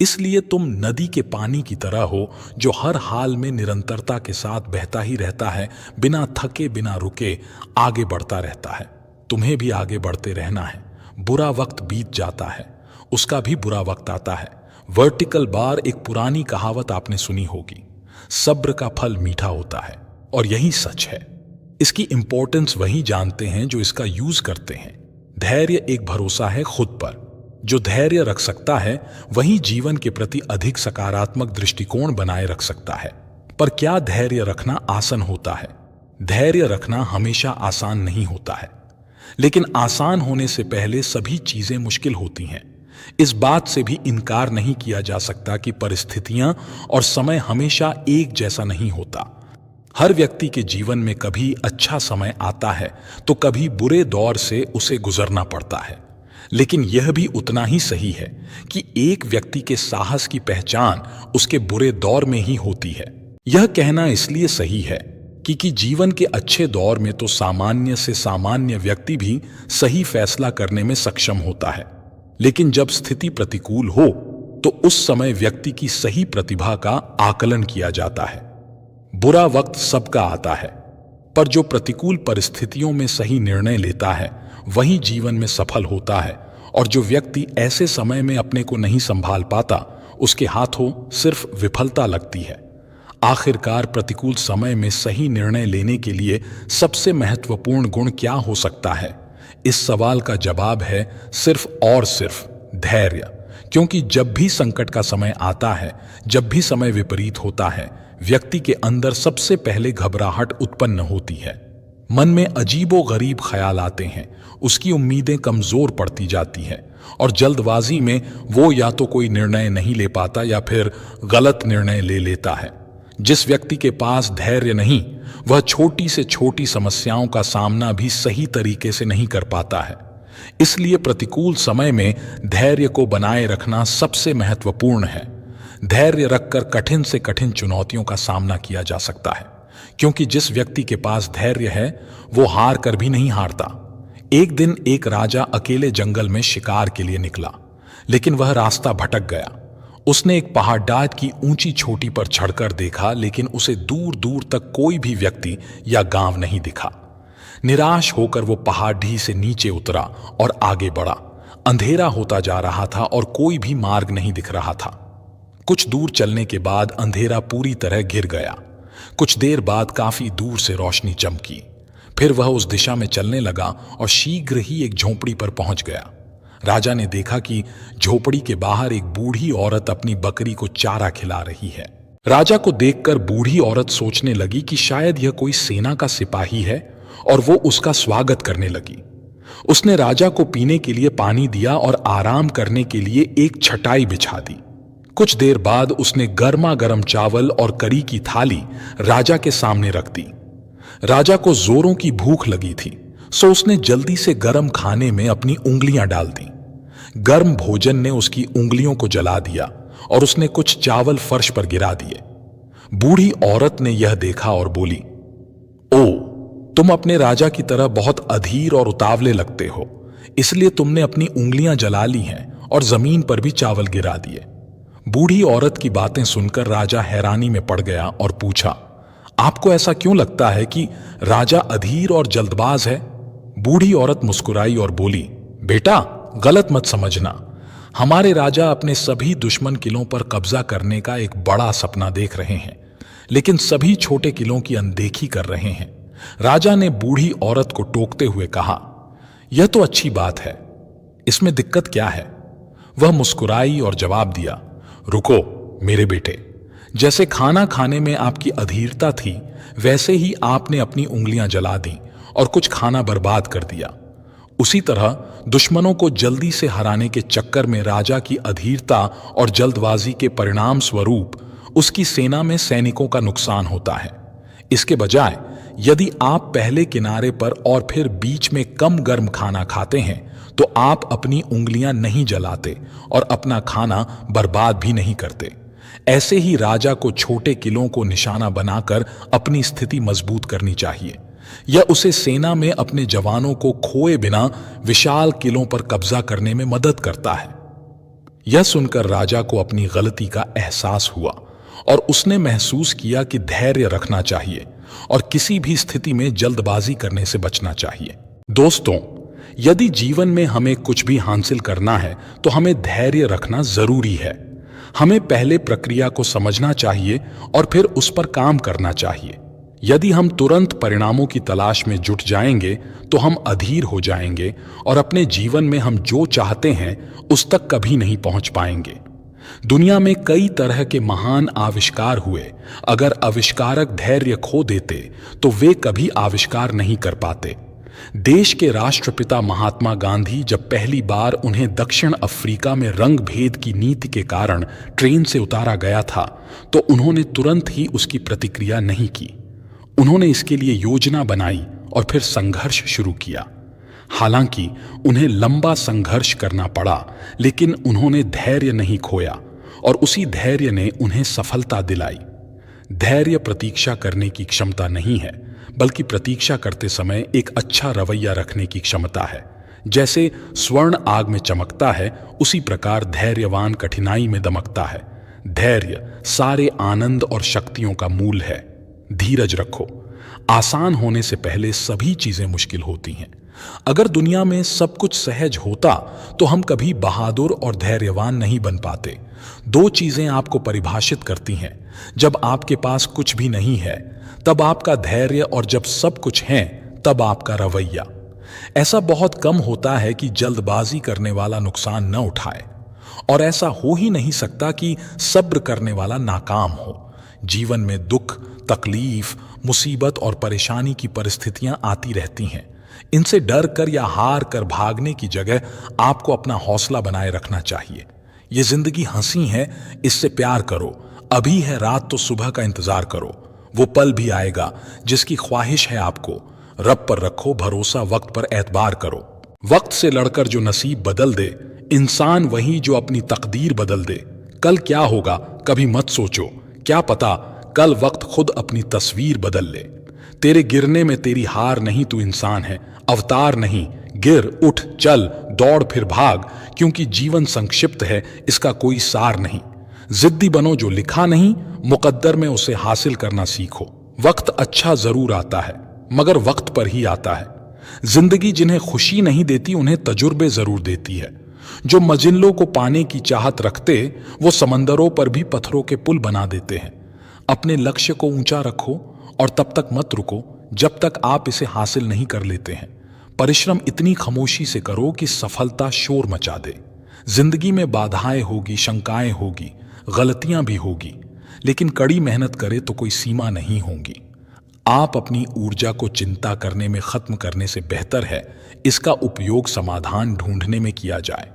S1: इसलिए तुम नदी के पानी की तरह हो जो हर हाल में निरंतरता के साथ बहता ही रहता है, बिना थके बिना रुके आगे बढ़ता रहता है। तुम्हें भी आगे बढ़ते रहना है। बुरा वक्त बीत जाता है, उसका भी बुरा वक्त आता है। वर्टिकल बार एक पुरानी कहावत आपने सुनी होगी, सब्र का फल मीठा होता है, और यही सच है। इसकी इंपॉर्टेंस वही जानते हैं जो इसका यूज करते हैं। धैर्य एक भरोसा है खुद पर। जो धैर्य रख सकता है वही जीवन के प्रति अधिक सकारात्मक दृष्टिकोण बनाए रख सकता है। पर क्या धैर्य रखना आसान होता है? धैर्य रखना हमेशा आसान नहीं होता है, लेकिन आसान होने से पहले सभी चीजें मुश्किल होती हैं। इस बात से भी इनकार नहीं किया जा सकता कि परिस्थितियां और समय हमेशा एक जैसा नहीं होता। हर व्यक्ति के जीवन में कभी अच्छा समय आता है तो कभी बुरे दौर से उसे गुजरना पड़ता है। लेकिन यह भी उतना ही सही है कि एक व्यक्ति के साहस की पहचान उसके बुरे दौर में ही होती है। यह कहना इसलिए सही है क्योंकि जीवन के अच्छे दौर में तो सामान्य से सामान्य व्यक्ति भी सही फैसला करने में सक्षम होता है, लेकिन जब स्थिति प्रतिकूल हो तो उस समय व्यक्ति की सही प्रतिभा का आकलन किया जाता है। बुरा वक्त सबका आता है, पर जो प्रतिकूल परिस्थितियों में सही निर्णय लेता है वही जीवन में सफल होता है, और जो व्यक्ति ऐसे समय में अपने को नहीं संभाल पाता उसके हाथों सिर्फ विफलता लगती है। आखिरकार प्रतिकूल समय में सही निर्णय लेने के लिए सबसे महत्वपूर्ण गुण क्या हो सकता है? इस सवाल का जवाब है सिर्फ और सिर्फ धैर्य। क्योंकि जब भी संकट का समय आता है, जब भी समय विपरीत होता है, व्यक्ति के अंदर सबसे पहले घबराहट उत्पन्न होती है। मन में अजीबो गरीब ख्याल आते हैं, उसकी उम्मीदें कमजोर पड़ती जाती हैं, और जल्दबाजी में वो या तो कोई निर्णय नहीं ले पाता या फिर गलत निर्णय ले लेता है। जिस व्यक्ति के पास धैर्य नहीं, वह छोटी से छोटी समस्याओं का सामना भी सही तरीके से नहीं कर पाता है। इसलिए प्रतिकूल समय में धैर्य को बनाए रखना सबसे महत्वपूर्ण है। धैर्य रखकर कठिन से कठिन चुनौतियों का सामना किया जा सकता है, क्योंकि जिस व्यक्ति के पास धैर्य है वो हार कर भी नहीं हारता। एक दिन एक राजा अकेले जंगल में शिकार के लिए निकला, लेकिन वह रास्ता भटक गया। उसने एक पहाड़दार की ऊंची चोटी पर चढ़कर देखा, लेकिन उसे दूर दूर तक कोई भी व्यक्ति या गांव नहीं दिखा। निराश होकर वो पहाड़ी से नीचे उतरा और आगे बढ़ा। अंधेरा होता जा रहा था और कोई भी मार्ग नहीं दिख रहा था। कुछ दूर चलने के बाद अंधेरा पूरी तरह घिर गया। कुछ देर बाद काफी दूर से रोशनी चमकी। फिर वह उस दिशा में चलने लगा और शीघ्र ही एक झोपड़ी पर पहुंच गया। राजा ने देखा कि झोपड़ी के बाहर एक बूढ़ी औरत अपनी बकरी को चारा खिला रही है। राजा को देखकर बूढ़ी औरत सोचने लगी कि शायद यह कोई सेना का सिपाही है, और वो उसका स्वागत करने लगी। उसने राजा को पीने के लिए पानी दिया और आराम करने के लिए एक चटाई बिछा दी। कुछ देर बाद उसने गर्मा गर्म चावल और करी की थाली राजा के सामने रख दी। राजा को जोरों की भूख लगी थी, सो उसने जल्दी से गर्म खाने में अपनी उंगलियां डाल दी। गर्म भोजन ने उसकी उंगलियों को जला दिया और उसने कुछ चावल फर्श पर गिरा दिए। बूढ़ी औरत ने यह देखा और बोली, ओ, तुम अपने राजा की तरह बहुत अधीर और उतावले लगते हो, इसलिए तुमने अपनी उंगलियां जला ली हैं और जमीन पर भी चावल गिरा दिए। बूढ़ी औरत की बातें सुनकर राजा हैरानी में पड़ गया और पूछा, आपको ऐसा क्यों लगता है कि राजा अधीर और जल्दबाज है? बूढ़ी औरत मुस्कुराई और बोली, बेटा, गलत मत समझना। हमारे राजा अपने सभी दुश्मन किलों पर कब्जा करने का एक बड़ा सपना देख रहे हैं, लेकिन सभी छोटे किलों की अनदेखी कर रहे हैं। राजा ने बूढ़ी औरत को टोकते हुए कहा, यह तो अच्छी बात है, इसमें दिक्कत क्या है? वह मुस्कुराई और जवाब दिया, रुको मेरे बेटे, जैसे खाना खाने में आपकी अधीरता थी, वैसे ही आपने अपनी उंगलियां जला दी और कुछ खाना बर्बाद कर दिया। उसी तरह दुश्मनों को जल्दी से हराने के चक्कर में राजा की अधीरता और जल्दबाजी के परिणाम स्वरूप उसकी सेना में सैनिकों का नुकसान होता है। इसके बजाय यदि आप पहले किनारे पर और फिर बीच में कम गर्म खाना खाते हैं तो आप अपनी उंगलियां नहीं जलाते और अपना खाना बर्बाद भी नहीं करते। ऐसे ही राजा को छोटे किलों को निशाना बनाकर अपनी स्थिति मजबूत करनी चाहिए। यह उसे सेना में अपने जवानों को खोए बिना विशाल किलों पर कब्जा करने में मदद करता है। यह सुनकर राजा को अपनी गलती का एहसास हुआ और उसने महसूस किया कि धैर्य रखना चाहिए और किसी भी स्थिति में जल्दबाजी करने से बचना चाहिए। दोस्तों, यदि जीवन में हमें कुछ भी हासिल करना है तो हमें धैर्य रखना जरूरी है। हमें पहले प्रक्रिया को समझना चाहिए और फिर उस पर काम करना चाहिए। यदि हम तुरंत परिणामों की तलाश में जुट जाएंगे तो हम अधीर हो जाएंगे और अपने जीवन में हम जो चाहते हैं उस तक कभी नहीं पहुंच पाएंगे। दुनिया में कई तरह के महान आविष्कार हुए, अगर आविष्कारक धैर्य खो देते तो वे कभी आविष्कार नहीं कर पाते। देश के राष्ट्रपिता महात्मा गांधी जब पहली बार उन्हें दक्षिण अफ्रीका में रंग भेद की नीति के कारण ट्रेन से उतारा गया था तो उन्होंने तुरंत ही उसकी प्रतिक्रिया नहीं की। उन्होंने इसके लिए योजना बनाई और फिर संघर्ष शुरू किया। हालांकि उन्हें लंबा संघर्ष करना पड़ा, लेकिन उन्होंने धैर्य नहीं खोया और उसी धैर्य ने उन्हें सफलता दिलाई। धैर्य प्रतीक्षा करने की क्षमता नहीं है, बल्कि प्रतीक्षा करते समय एक अच्छा रवैया रखने की क्षमता है। जैसे स्वर्ण आग में चमकता है, उसी प्रकार धैर्यवान कठिनाई में दमकता है। धैर्य सारे आनंद और शक्तियों का मूल है। धीरज रखो। आसान होने से पहले सभी चीजें मुश्किल होती हैं। अगर दुनिया में सब कुछ सहज होता तो हम कभी बहादुर और धैर्यवान नहीं बन पाते। दो चीजें आपको परिभाषित करती हैं, जब आपके पास कुछ भी नहीं है तब आपका धैर्य, और जब सब कुछ है तब आपका रवैया। ऐसा बहुत कम होता है कि जल्दबाजी करने वाला नुकसान न उठाए, और ऐसा हो ही नहीं सकता कि सब्र करने वाला नाकाम हो। जीवन में दुख, तकलीफ, मुसीबत और परेशानी की परिस्थितियां आती रहती हैं। इनसे डर कर या हार कर भागने की जगह आपको अपना हौसला बनाए रखना चाहिए। ये जिंदगी हंसी है, इससे प्यार करो। अभी है रात तो सुबह का इंतजार करो। वो पल भी आएगा जिसकी ख्वाहिश है आपको। रब पर रखो भरोसा, वक्त पर एतबार करो। वक्त से लड़कर जो नसीब बदल दे, इंसान वही जो अपनी तकदीर बदल दे। कल क्या होगा कभी मत सोचो, क्या पता कल वक्त खुद अपनी तस्वीर बदल ले। तेरे गिरने में तेरी हार नहीं, तू इंसान है, अवतार नहीं। गिर, उठ, चल, दौड़, फिर भाग, क्योंकि जीवन संक्षिप्त है, इसका कोई सार नहीं। जिद्दी बनो, जो लिखा नहीं मुकद्दर में उसे हासिल करना सीखो। वक्त अच्छा जरूर आता है, मगर वक्त पर ही आता है। जिंदगी जिन्हें खुशी नहीं देती उन्हें तजुर्बे जरूर देती है। जो मजिल्लों को पाने की चाहत रखते वो समंदरों पर भी पत्थरों के पुल बना देते हैं। अपने लक्ष्य को ऊंचा रखो और तब तक मत रुको जब तक आप इसे हासिल नहीं कर लेते हैं। परिश्रम इतनी खामोशी से करो कि सफलता शोर मचा दे। जिंदगी में बाधाएं होगी, शंकाएं होगी, गलतियां भी होगी, लेकिन कड़ी मेहनत करे तो कोई सीमा नहीं होगी। आप अपनी ऊर्जा को चिंता करने में खत्म करने से बेहतर है इसका उपयोग समाधान ढूंढने में किया जाए।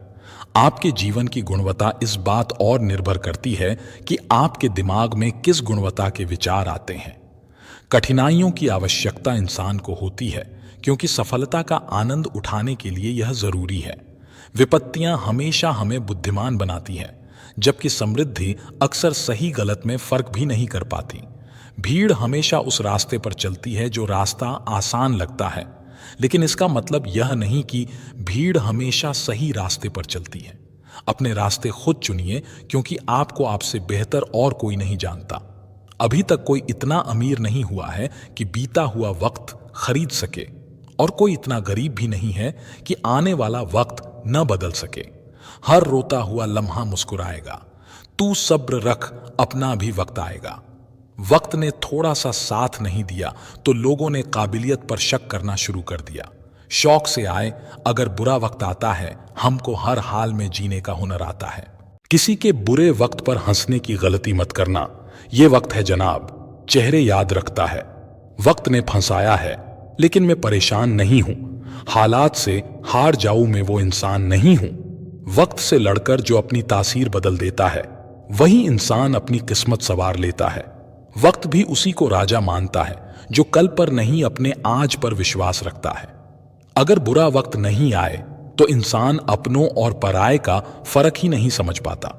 S1: आपके जीवन की गुणवत्ता इस बात और निर्भर करती है कि आपके दिमाग में किस गुणवत्ता के विचार आते हैं। कठिनाइयों की आवश्यकता इंसान को होती है, क्योंकि सफलता का आनंद उठाने के लिए यह जरूरी है। विपत्तियां हमेशा हमें बुद्धिमान बनाती हैं, जबकि समृद्धि अक्सर सही गलत में फर्क भी नहीं कर पाती। भीड़ हमेशा उस रास्ते पर चलती है जो रास्ता आसान लगता है, लेकिन इसका मतलब यह नहीं कि भीड़ हमेशा सही रास्ते पर चलती है। अपने रास्ते खुद चुनिए, क्योंकि आपको आपसे बेहतर और कोई नहीं जानता। अभी तक कोई इतना अमीर नहीं हुआ है कि बीता हुआ वक्त खरीद सके, और कोई इतना गरीब भी नहीं है कि आने वाला वक्त न बदल सके। हर रोता हुआ लम्हा मुस्कुराएगा। तू सब्र रख, अपना भी वक्त आएगा। वक्त ने थोड़ा सा साथ नहीं दिया तो लोगों ने काबिलियत पर शक करना शुरू कर दिया। शौक से आए, अगर बुरा वक्त आता है, हमको हर हाल में जीने का हुनर आता है। किसी के बुरे वक्त पर हंसने की गलती मत करना। ये वक्त है जनाब, चेहरे याद रखता है। वक्त ने फंसाया है, लेकिन मैं परेशान नहीं हूं। हालात से हार जाऊं मैं वो इंसान नहीं हूं। वक्त से लड़कर जो अपनी तासीर बदल देता है, वही इंसान अपनी किस्मत सवार लेता है। वक्त भी उसी को राजा मानता है जो कल पर नहीं, अपने आज पर विश्वास रखता है। अगर बुरा वक्त नहीं आए तो इंसान अपनों और पराये का फर्क ही नहीं समझ पाता।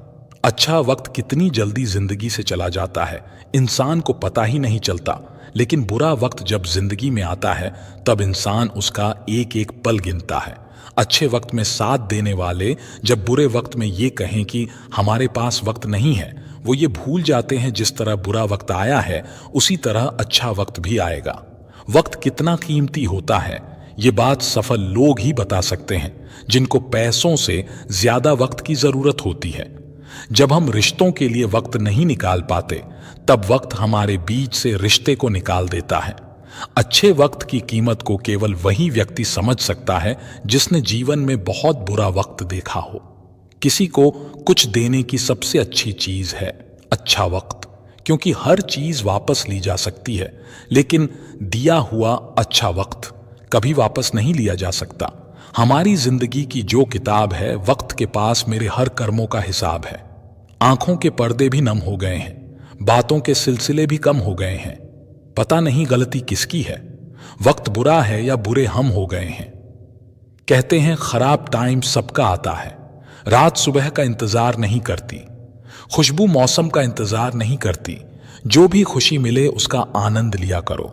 S1: अच्छा वक्त कितनी जल्दी जिंदगी से चला जाता है, इंसान को पता ही नहीं चलता। लेकिन बुरा वक्त जब जिंदगी में आता है, तब इंसान उसका एक एक पल गिनता है। अच्छे वक्त में साथ देने वाले जब बुरे वक्त में ये कहें कि हमारे पास वक्त नहीं है, वो ये भूल जाते हैं जिस तरह बुरा वक्त आया है, उसी तरह अच्छा वक्त भी आएगा। वक्त कितना कीमती होता है, ये बात सफल लोग ही बता सकते हैं, जिनको पैसों से ज्यादा वक्त की जरूरत होती है। जब हम रिश्तों के लिए वक्त नहीं निकाल पाते, तब वक्त हमारे बीच से रिश्ते को निकाल देता है। अच्छे वक्त की कीमत को केवल वही व्यक्ति समझ सकता है जिसने जीवन में बहुत बुरा वक्त देखा हो। किसी को कुछ देने की सबसे अच्छी चीज है अच्छा वक्त, क्योंकि हर चीज वापस ली जा सकती है, लेकिन दिया हुआ अच्छा वक्त कभी वापस नहीं लिया जा सकता। हमारी जिंदगी की जो किताब है, वक्त के पास मेरे हर कर्मों का हिसाब है। आंखों के पर्दे भी नम हो गए हैं, बातों के सिलसिले भी कम हो गए हैं। पता नहीं गलती किसकी है, वक्त बुरा है या बुरे हम हो गए हैं। कहते हैं खराब टाइम सबका आता है। रात सुबह का इंतजार नहीं करती, खुशबू मौसम का इंतजार नहीं करती। जो भी खुशी मिले उसका आनंद लिया करो,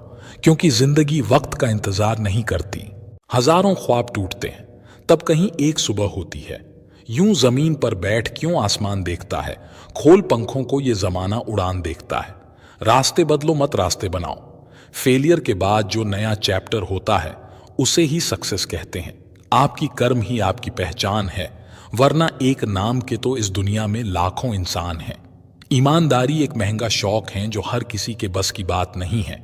S1: क्योंकि जिंदगी वक्त का इंतजार नहीं करती। हजारों ख्वाब टूटते हैं, तब कहीं एक सुबह होती है। यूं जमीन पर बैठ क्यों आसमान देखता है, खोल पंखों को ये जमाना उड़ान देखता है। रास्ते बदलो मत रास्ते बनाओ। फेलियर के बाद जो नया चैप्टर होता है, उसे ही सक्सेस कहते हैं। आपकी कर्म ही आपकी पहचान है, वरना एक नाम के तो इस दुनिया में लाखों इंसान हैं। ईमानदारी एक महंगा शौक है जो हर किसी के बस की बात नहीं है।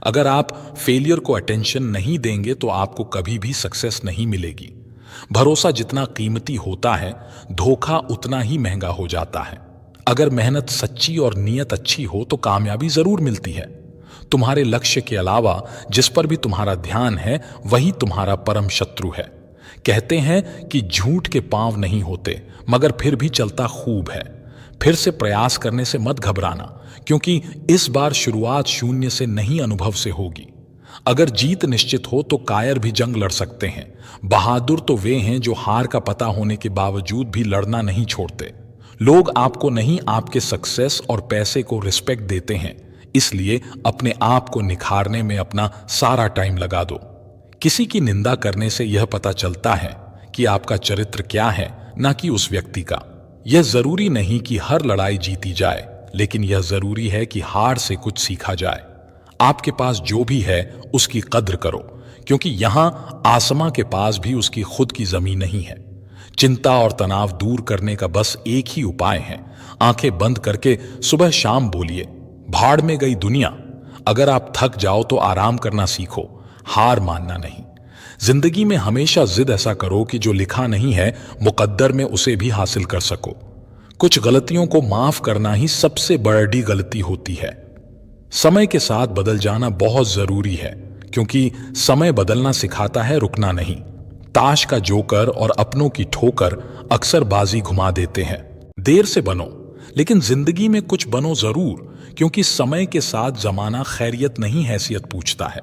S1: अगर आप फेलियर को अटेंशन नहीं देंगे तो आपको कभी भी सक्सेस नहीं मिलेगी। भरोसा जितना कीमती होता है, धोखा उतना ही महंगा हो जाता है। अगर मेहनत सच्ची और नीयत अच्छी हो तो कामयाबी जरूर मिलती है। तुम्हारे लक्ष्य के अलावा जिस पर भी तुम्हारा ध्यान है, वही तुम्हारा परम शत्रु है। कहते हैं कि झूठ के पांव नहीं होते, मगर फिर भी चलता खूब है। फिर से प्रयास करने से मत घबराना, क्योंकि इस बार शुरुआत शून्य से नहीं, अनुभव से होगी। अगर जीत निश्चित हो तो कायर भी जंग लड़ सकते हैं। बहादुर तो वे हैं जो हार का पता होने के बावजूद भी लड़ना नहीं छोड़ते। लोग आपको नहीं, आपके सक्सेस और पैसे को रिस्पेक्ट देते हैं, इसलिए अपने आप को निखारने में अपना सारा टाइम लगा दो। किसी की निंदा करने से यह पता चलता है कि आपका चरित्र क्या है, ना कि उस व्यक्ति का। यह जरूरी नहीं कि हर लड़ाई जीती जाए, लेकिन यह जरूरी है कि हार से कुछ सीखा जाए। आपके पास जो भी है उसकी कद्र करो, क्योंकि यहां आसमां के पास भी उसकी खुद की जमीन नहीं है। चिंता और तनाव दूर करने का बस एक ही उपाय है, आंखें बंद करके सुबह शाम बोलिए, भाड़ में गई दुनिया। अगर आप थक जाओ तो आराम करना सीखो, हार मानना नहीं। जिंदगी में हमेशा जिद ऐसा करो कि जो लिखा नहीं है मुकद्दर में उसे भी हासिल कर सको। कुछ गलतियों को माफ करना ही सबसे बड़ी गलती होती है। समय के साथ बदल जाना बहुत जरूरी है, क्योंकि समय बदलना सिखाता है, रुकना नहीं। ताश का जोकर और अपनों की ठोकर अक्सर बाजी घुमा देते हैं। देर से बनो, लेकिन जिंदगी में कुछ बनो जरूर, क्योंकि समय के साथ जमाना खैरियत नहीं हैसियत पूछता है।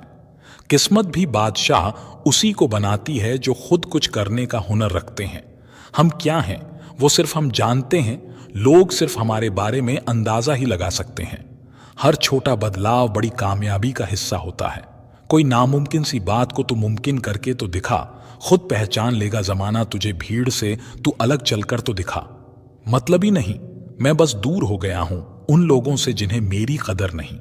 S1: किस्मत भी बादशाह उसी को बनाती है जो खुद कुछ करने का हुनर रखते हैं। हम क्या हैं वो सिर्फ हम जानते हैं, लोग सिर्फ हमारे बारे में अंदाजा ही लगा सकते हैं। हर छोटा बदलाव बड़ी कामयाबी का हिस्सा होता है। कोई नामुमकिन सी बात को तू मुमकिन करके तो दिखा, खुद पहचान लेगा जमाना तुझे भीड़ से, तू अलग चलकर तो दिखा। मतलब ही नहीं, मैं बस दूर हो गया हूं उन लोगों से जिन्हें मेरी कदर नहीं।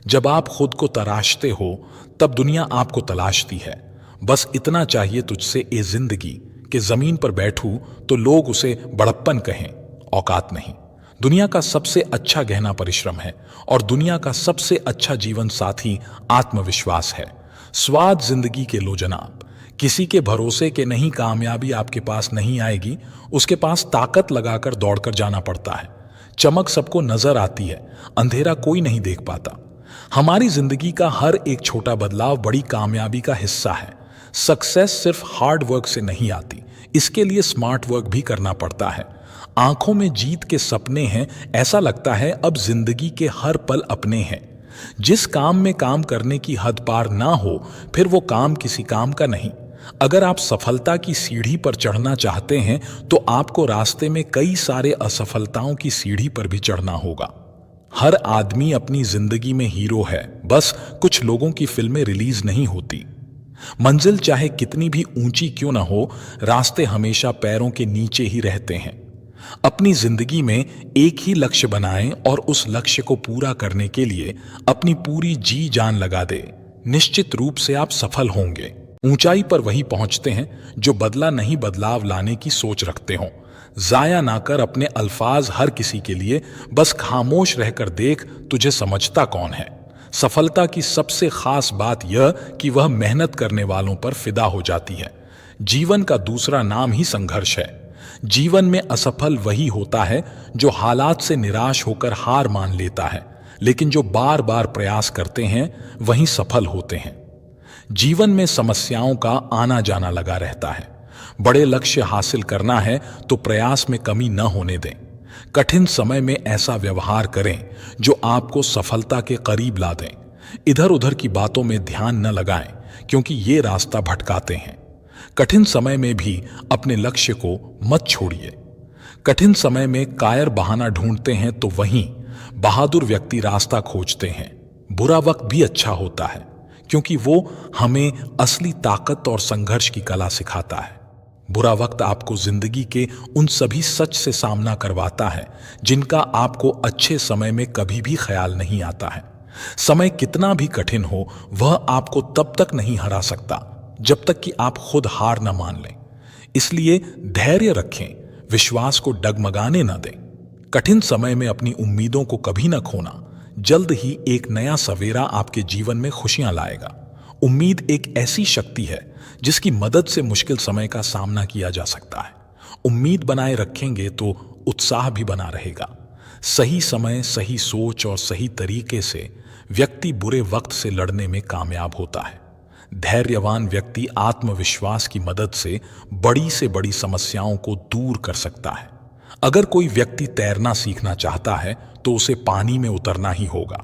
S1: जब आप खुद को तराशते हो तब दुनिया आपको तलाशती है। बस इतना चाहिए तुझसे ए जिंदगी कि जमीन पर बैठूं तो लोग उसे बड़प्पन कहें, औकात नहीं। दुनिया का सबसे अच्छा गहना परिश्रम है और दुनिया का सबसे अच्छा जीवन साथी आत्मविश्वास है। स्वाद जिंदगी के लो जनाब, किसी के भरोसे के नहीं कामयाबी आपके पास नहीं आएगी, उसके पास ताकत लगाकर दौड़कर जाना पड़ता है। चमक सबको नजर आती है, अंधेरा कोई नहीं देख पाता। हमारी जिंदगी का हर एक छोटा बदलाव बड़ी कामयाबी का हिस्सा है। सक्सेस सिर्फ हार्ड वर्क से नहीं आती, इसके लिए स्मार्ट वर्क भी करना पड़ता है। आंखों में जीत के सपने हैं, ऐसा लगता है अब जिंदगी के हर पल अपने हैं। जिस काम में काम करने की हद पार ना हो, फिर वो काम किसी काम का नहीं। अगर आप सफलता की सीढ़ी पर चढ़ना चाहते हैं तो आपको रास्ते में कई सारे असफलताओं की सीढ़ी पर भी चढ़ना होगा। हर आदमी अपनी जिंदगी में हीरो है, बस कुछ लोगों की फिल्में रिलीज नहीं होती। मंजिल चाहे कितनी भी ऊंची क्यों ना हो, रास्ते हमेशा पैरों के नीचे ही रहते हैं। अपनी जिंदगी में एक ही लक्ष्य बनाएं और उस लक्ष्य को पूरा करने के लिए अपनी पूरी जी जान लगा दे। निश्चित रूप से आप सफल होंगे। ऊंचाई पर वही पहुंचते हैं जो बदला नहीं बदलाव लाने की सोच रखते हों। जाया ना कर अपने अल्फाज हर किसी के लिए, बस खामोश रहकर देख तुझे समझता कौन है। सफलता की सबसे खास बात यह कि वह मेहनत करने वालों पर फिदा हो जाती है। जीवन का दूसरा नाम ही संघर्ष है। जीवन में असफल वही होता है जो हालात से निराश होकर हार मान लेता है, लेकिन जो बार बार प्रयास करते हैं वही सफल होते हैं। जीवन में समस्याओं का आना जाना लगा रहता है। बड़े लक्ष्य हासिल करना है तो प्रयास में कमी न होने दें। कठिन समय में ऐसा व्यवहार करें जो आपको सफलता के करीब ला दें। इधर उधर की बातों में ध्यान न लगाएं, क्योंकि ये रास्ता भटकाते हैं। कठिन समय में भी अपने लक्ष्य को मत छोड़िए। कठिन समय में कायर बहाना ढूंढते हैं तो वहीं बहादुर व्यक्ति रास्ता खोजते हैं। बुरा वक्त भी अच्छा होता है, क्योंकि वो हमें असली ताकत और संघर्ष की कला सिखाता है। बुरा वक्त आपको जिंदगी के उन सभी सच से सामना करवाता है जिनका आपको अच्छे समय में कभी भी ख्याल नहीं आता है। समय कितना भी कठिन हो, वह आपको तब तक नहीं हरा सकता जब तक कि आप खुद हार न मान लें। इसलिए धैर्य रखें, विश्वास को डगमगाने न दें। कठिन समय में अपनी उम्मीदों को कभी न खोना। जल्द ही एक नया सवेरा आपके जीवन में खुशियां लाएगा। उम्मीद एक ऐसी शक्ति है जिसकी मदद से मुश्किल समय का सामना किया जा सकता है। उम्मीद बनाए रखेंगे तो उत्साह भी बना रहेगा। सही समय, सही सोच और सही तरीके से व्यक्ति बुरे वक्त से लड़ने में कामयाब होता है। धैर्यवान व्यक्ति आत्मविश्वास की मदद से बड़ी समस्याओं को दूर कर सकता है। अगर कोई व्यक्ति तैरना सीखना चाहता है तो उसे पानी में उतरना ही होगा।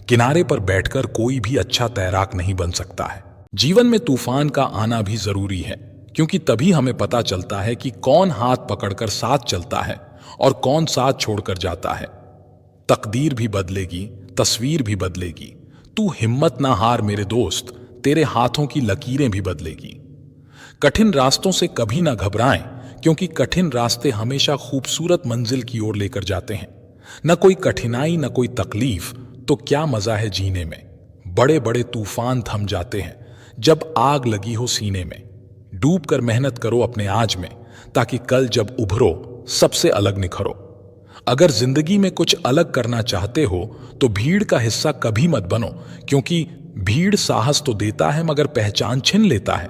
S1: किनारे पर बैठकर कोई भी अच्छा तैराक नहीं बन सकता है। जीवन में तूफान का आना भी जरूरी है, क्योंकि तभी हमें पता चलता है कि कौन हाथ पकड़कर साथ चलता है और कौन साथ छोड़कर जाता है। तकदीर भी बदलेगी, तस्वीर भी बदलेगी। तू हिम्मत ना हार मेरे दोस्त, तेरे हाथों की लकीरें भी बदलेगी। कठिन रास्तों से कभी ना घबराएं, क्योंकि कठिन रास्ते हमेशा खूबसूरत मंजिल की ओर लेकर जाते हैं। न कोई कठिनाई, न कोई तकलीफ, तो क्या मजा है जीने में। बड़े बड़े तूफान थम जाते हैं जब आग लगी हो सीने में। डूब कर मेहनत करो अपने आज में, ताकि कल जब उभरो सबसे अलग निखरो। अगर जिंदगी में कुछ अलग करना चाहते हो तो भीड़ का हिस्सा कभी मत बनो, क्योंकि भीड़ साहस तो देता है मगर पहचान छीन लेता है।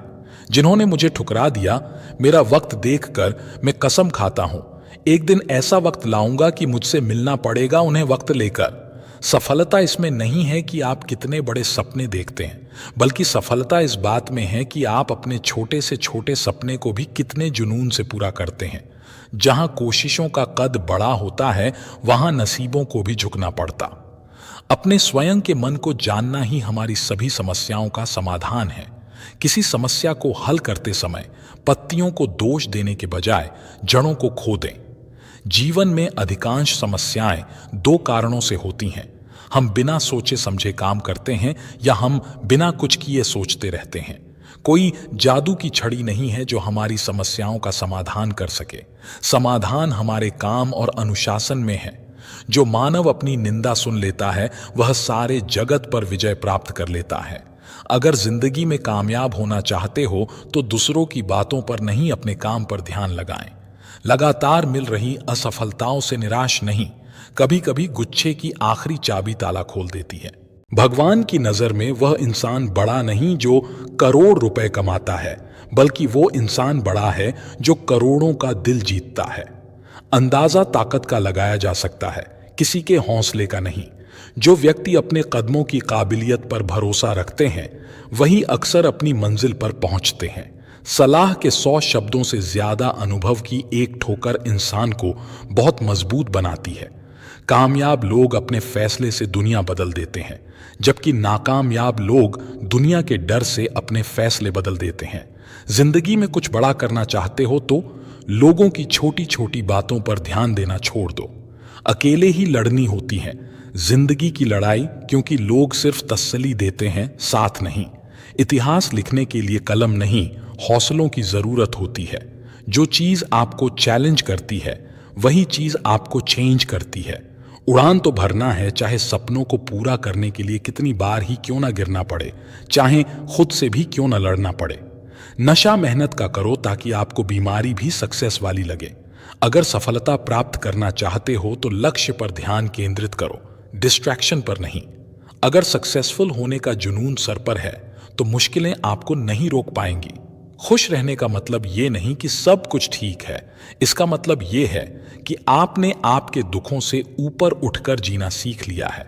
S1: जिन्होंने मुझे ठुकरा दिया, मेरा वक्त देखकर मैं कसम खाता हूं एक दिन ऐसा वक्त लाऊंगा कि मुझसे मिलना पड़ेगा उन्हें वक्त लेकर। सफलता इसमें नहीं है कि आप कितने बड़े सपने देखते हैं, बल्कि सफलता इस बात में है कि आप अपने छोटे से छोटे सपने को भी कितने जुनून से पूरा करते हैं। जहां कोशिशों का कद बड़ा होता है, वहां नसीबों को भी झुकना पड़ता। अपने स्वयं के मन को जानना ही हमारी सभी समस्याओं का समाधान है। किसी समस्या को हल करते समय पत्तियों को दोष देने के बजाय जड़ों को खो दें। जीवन में अधिकांश समस्याएं दो कारणों से होती हैं। हम बिना सोचे समझे काम करते हैं या हम बिना कुछ किए सोचते रहते हैं। कोई जादू की छड़ी नहीं है जो हमारी समस्याओं का समाधान कर सके। समाधान हमारे काम और अनुशासन में है। जो मानव अपनी निंदा सुन लेता है, वह सारे जगत पर विजय प्राप्त कर लेता है। अगर जिंदगी में कामयाब होना चाहते हो तो दूसरों की बातों पर नहीं, अपने काम पर ध्यान लगाएं। लगातार मिल रही असफलताओं से निराश नहीं, कभी कभी गुच्छे की आखिरी चाबी ताला खोल देती है। भगवान की नजर में वह इंसान बड़ा नहीं जो करोड़ रुपए कमाता है, बल्कि वो इंसान बड़ा है जो करोड़ों का दिल जीतता है। अंदाजा ताकत का लगाया जा सकता है, किसी के हौसले का नहीं। जो व्यक्ति अपने कदमों की काबिलियत पर भरोसा रखते हैं वही अक्सर अपनी मंजिल पर पहुंचते हैं। सलाह के 100 शब्दों से ज्यादा अनुभव की एक ठोकर इंसान को बहुत मजबूत बनाती है। कामयाब लोग अपने फैसले से दुनिया बदल देते हैं, जबकि नाकामयाब लोग दुनिया के डर से अपने फैसले बदल देते हैं। जिंदगी में कुछ बड़ा करना चाहते हो तो लोगों की छोटी छोटी बातों पर ध्यान देना छोड़ दो। अकेले ही लड़नी होती है जिंदगी की लड़ाई, क्योंकि लोग सिर्फ तसल्ली देते हैं, साथ नहीं। इतिहास लिखने के लिए कलम नहीं, हौसलों की जरूरत होती है। जो चीज आपको चैलेंज करती है वही चीज आपको चेंज करती है। उड़ान तो भरना है, चाहे सपनों को पूरा करने के लिए कितनी बार ही क्यों ना गिरना पड़े, चाहे खुद से भी क्यों ना लड़ना पड़े। नशा मेहनत का करो ताकि आपको बीमारी भी सक्सेस वाली लगे। अगर सफलता प्राप्त करना चाहते हो तो लक्ष्य पर ध्यान केंद्रित करो, डिस्ट्रैक्शन पर नहीं। अगर सक्सेसफुल होने का जुनून सर पर है तो मुश्किलें आपको नहीं रोक पाएंगी। खुश रहने का मतलब ये नहीं कि सब कुछ ठीक है, इसका मतलब ये है कि आपने आपके दुखों से ऊपर उठकर जीना सीख लिया है।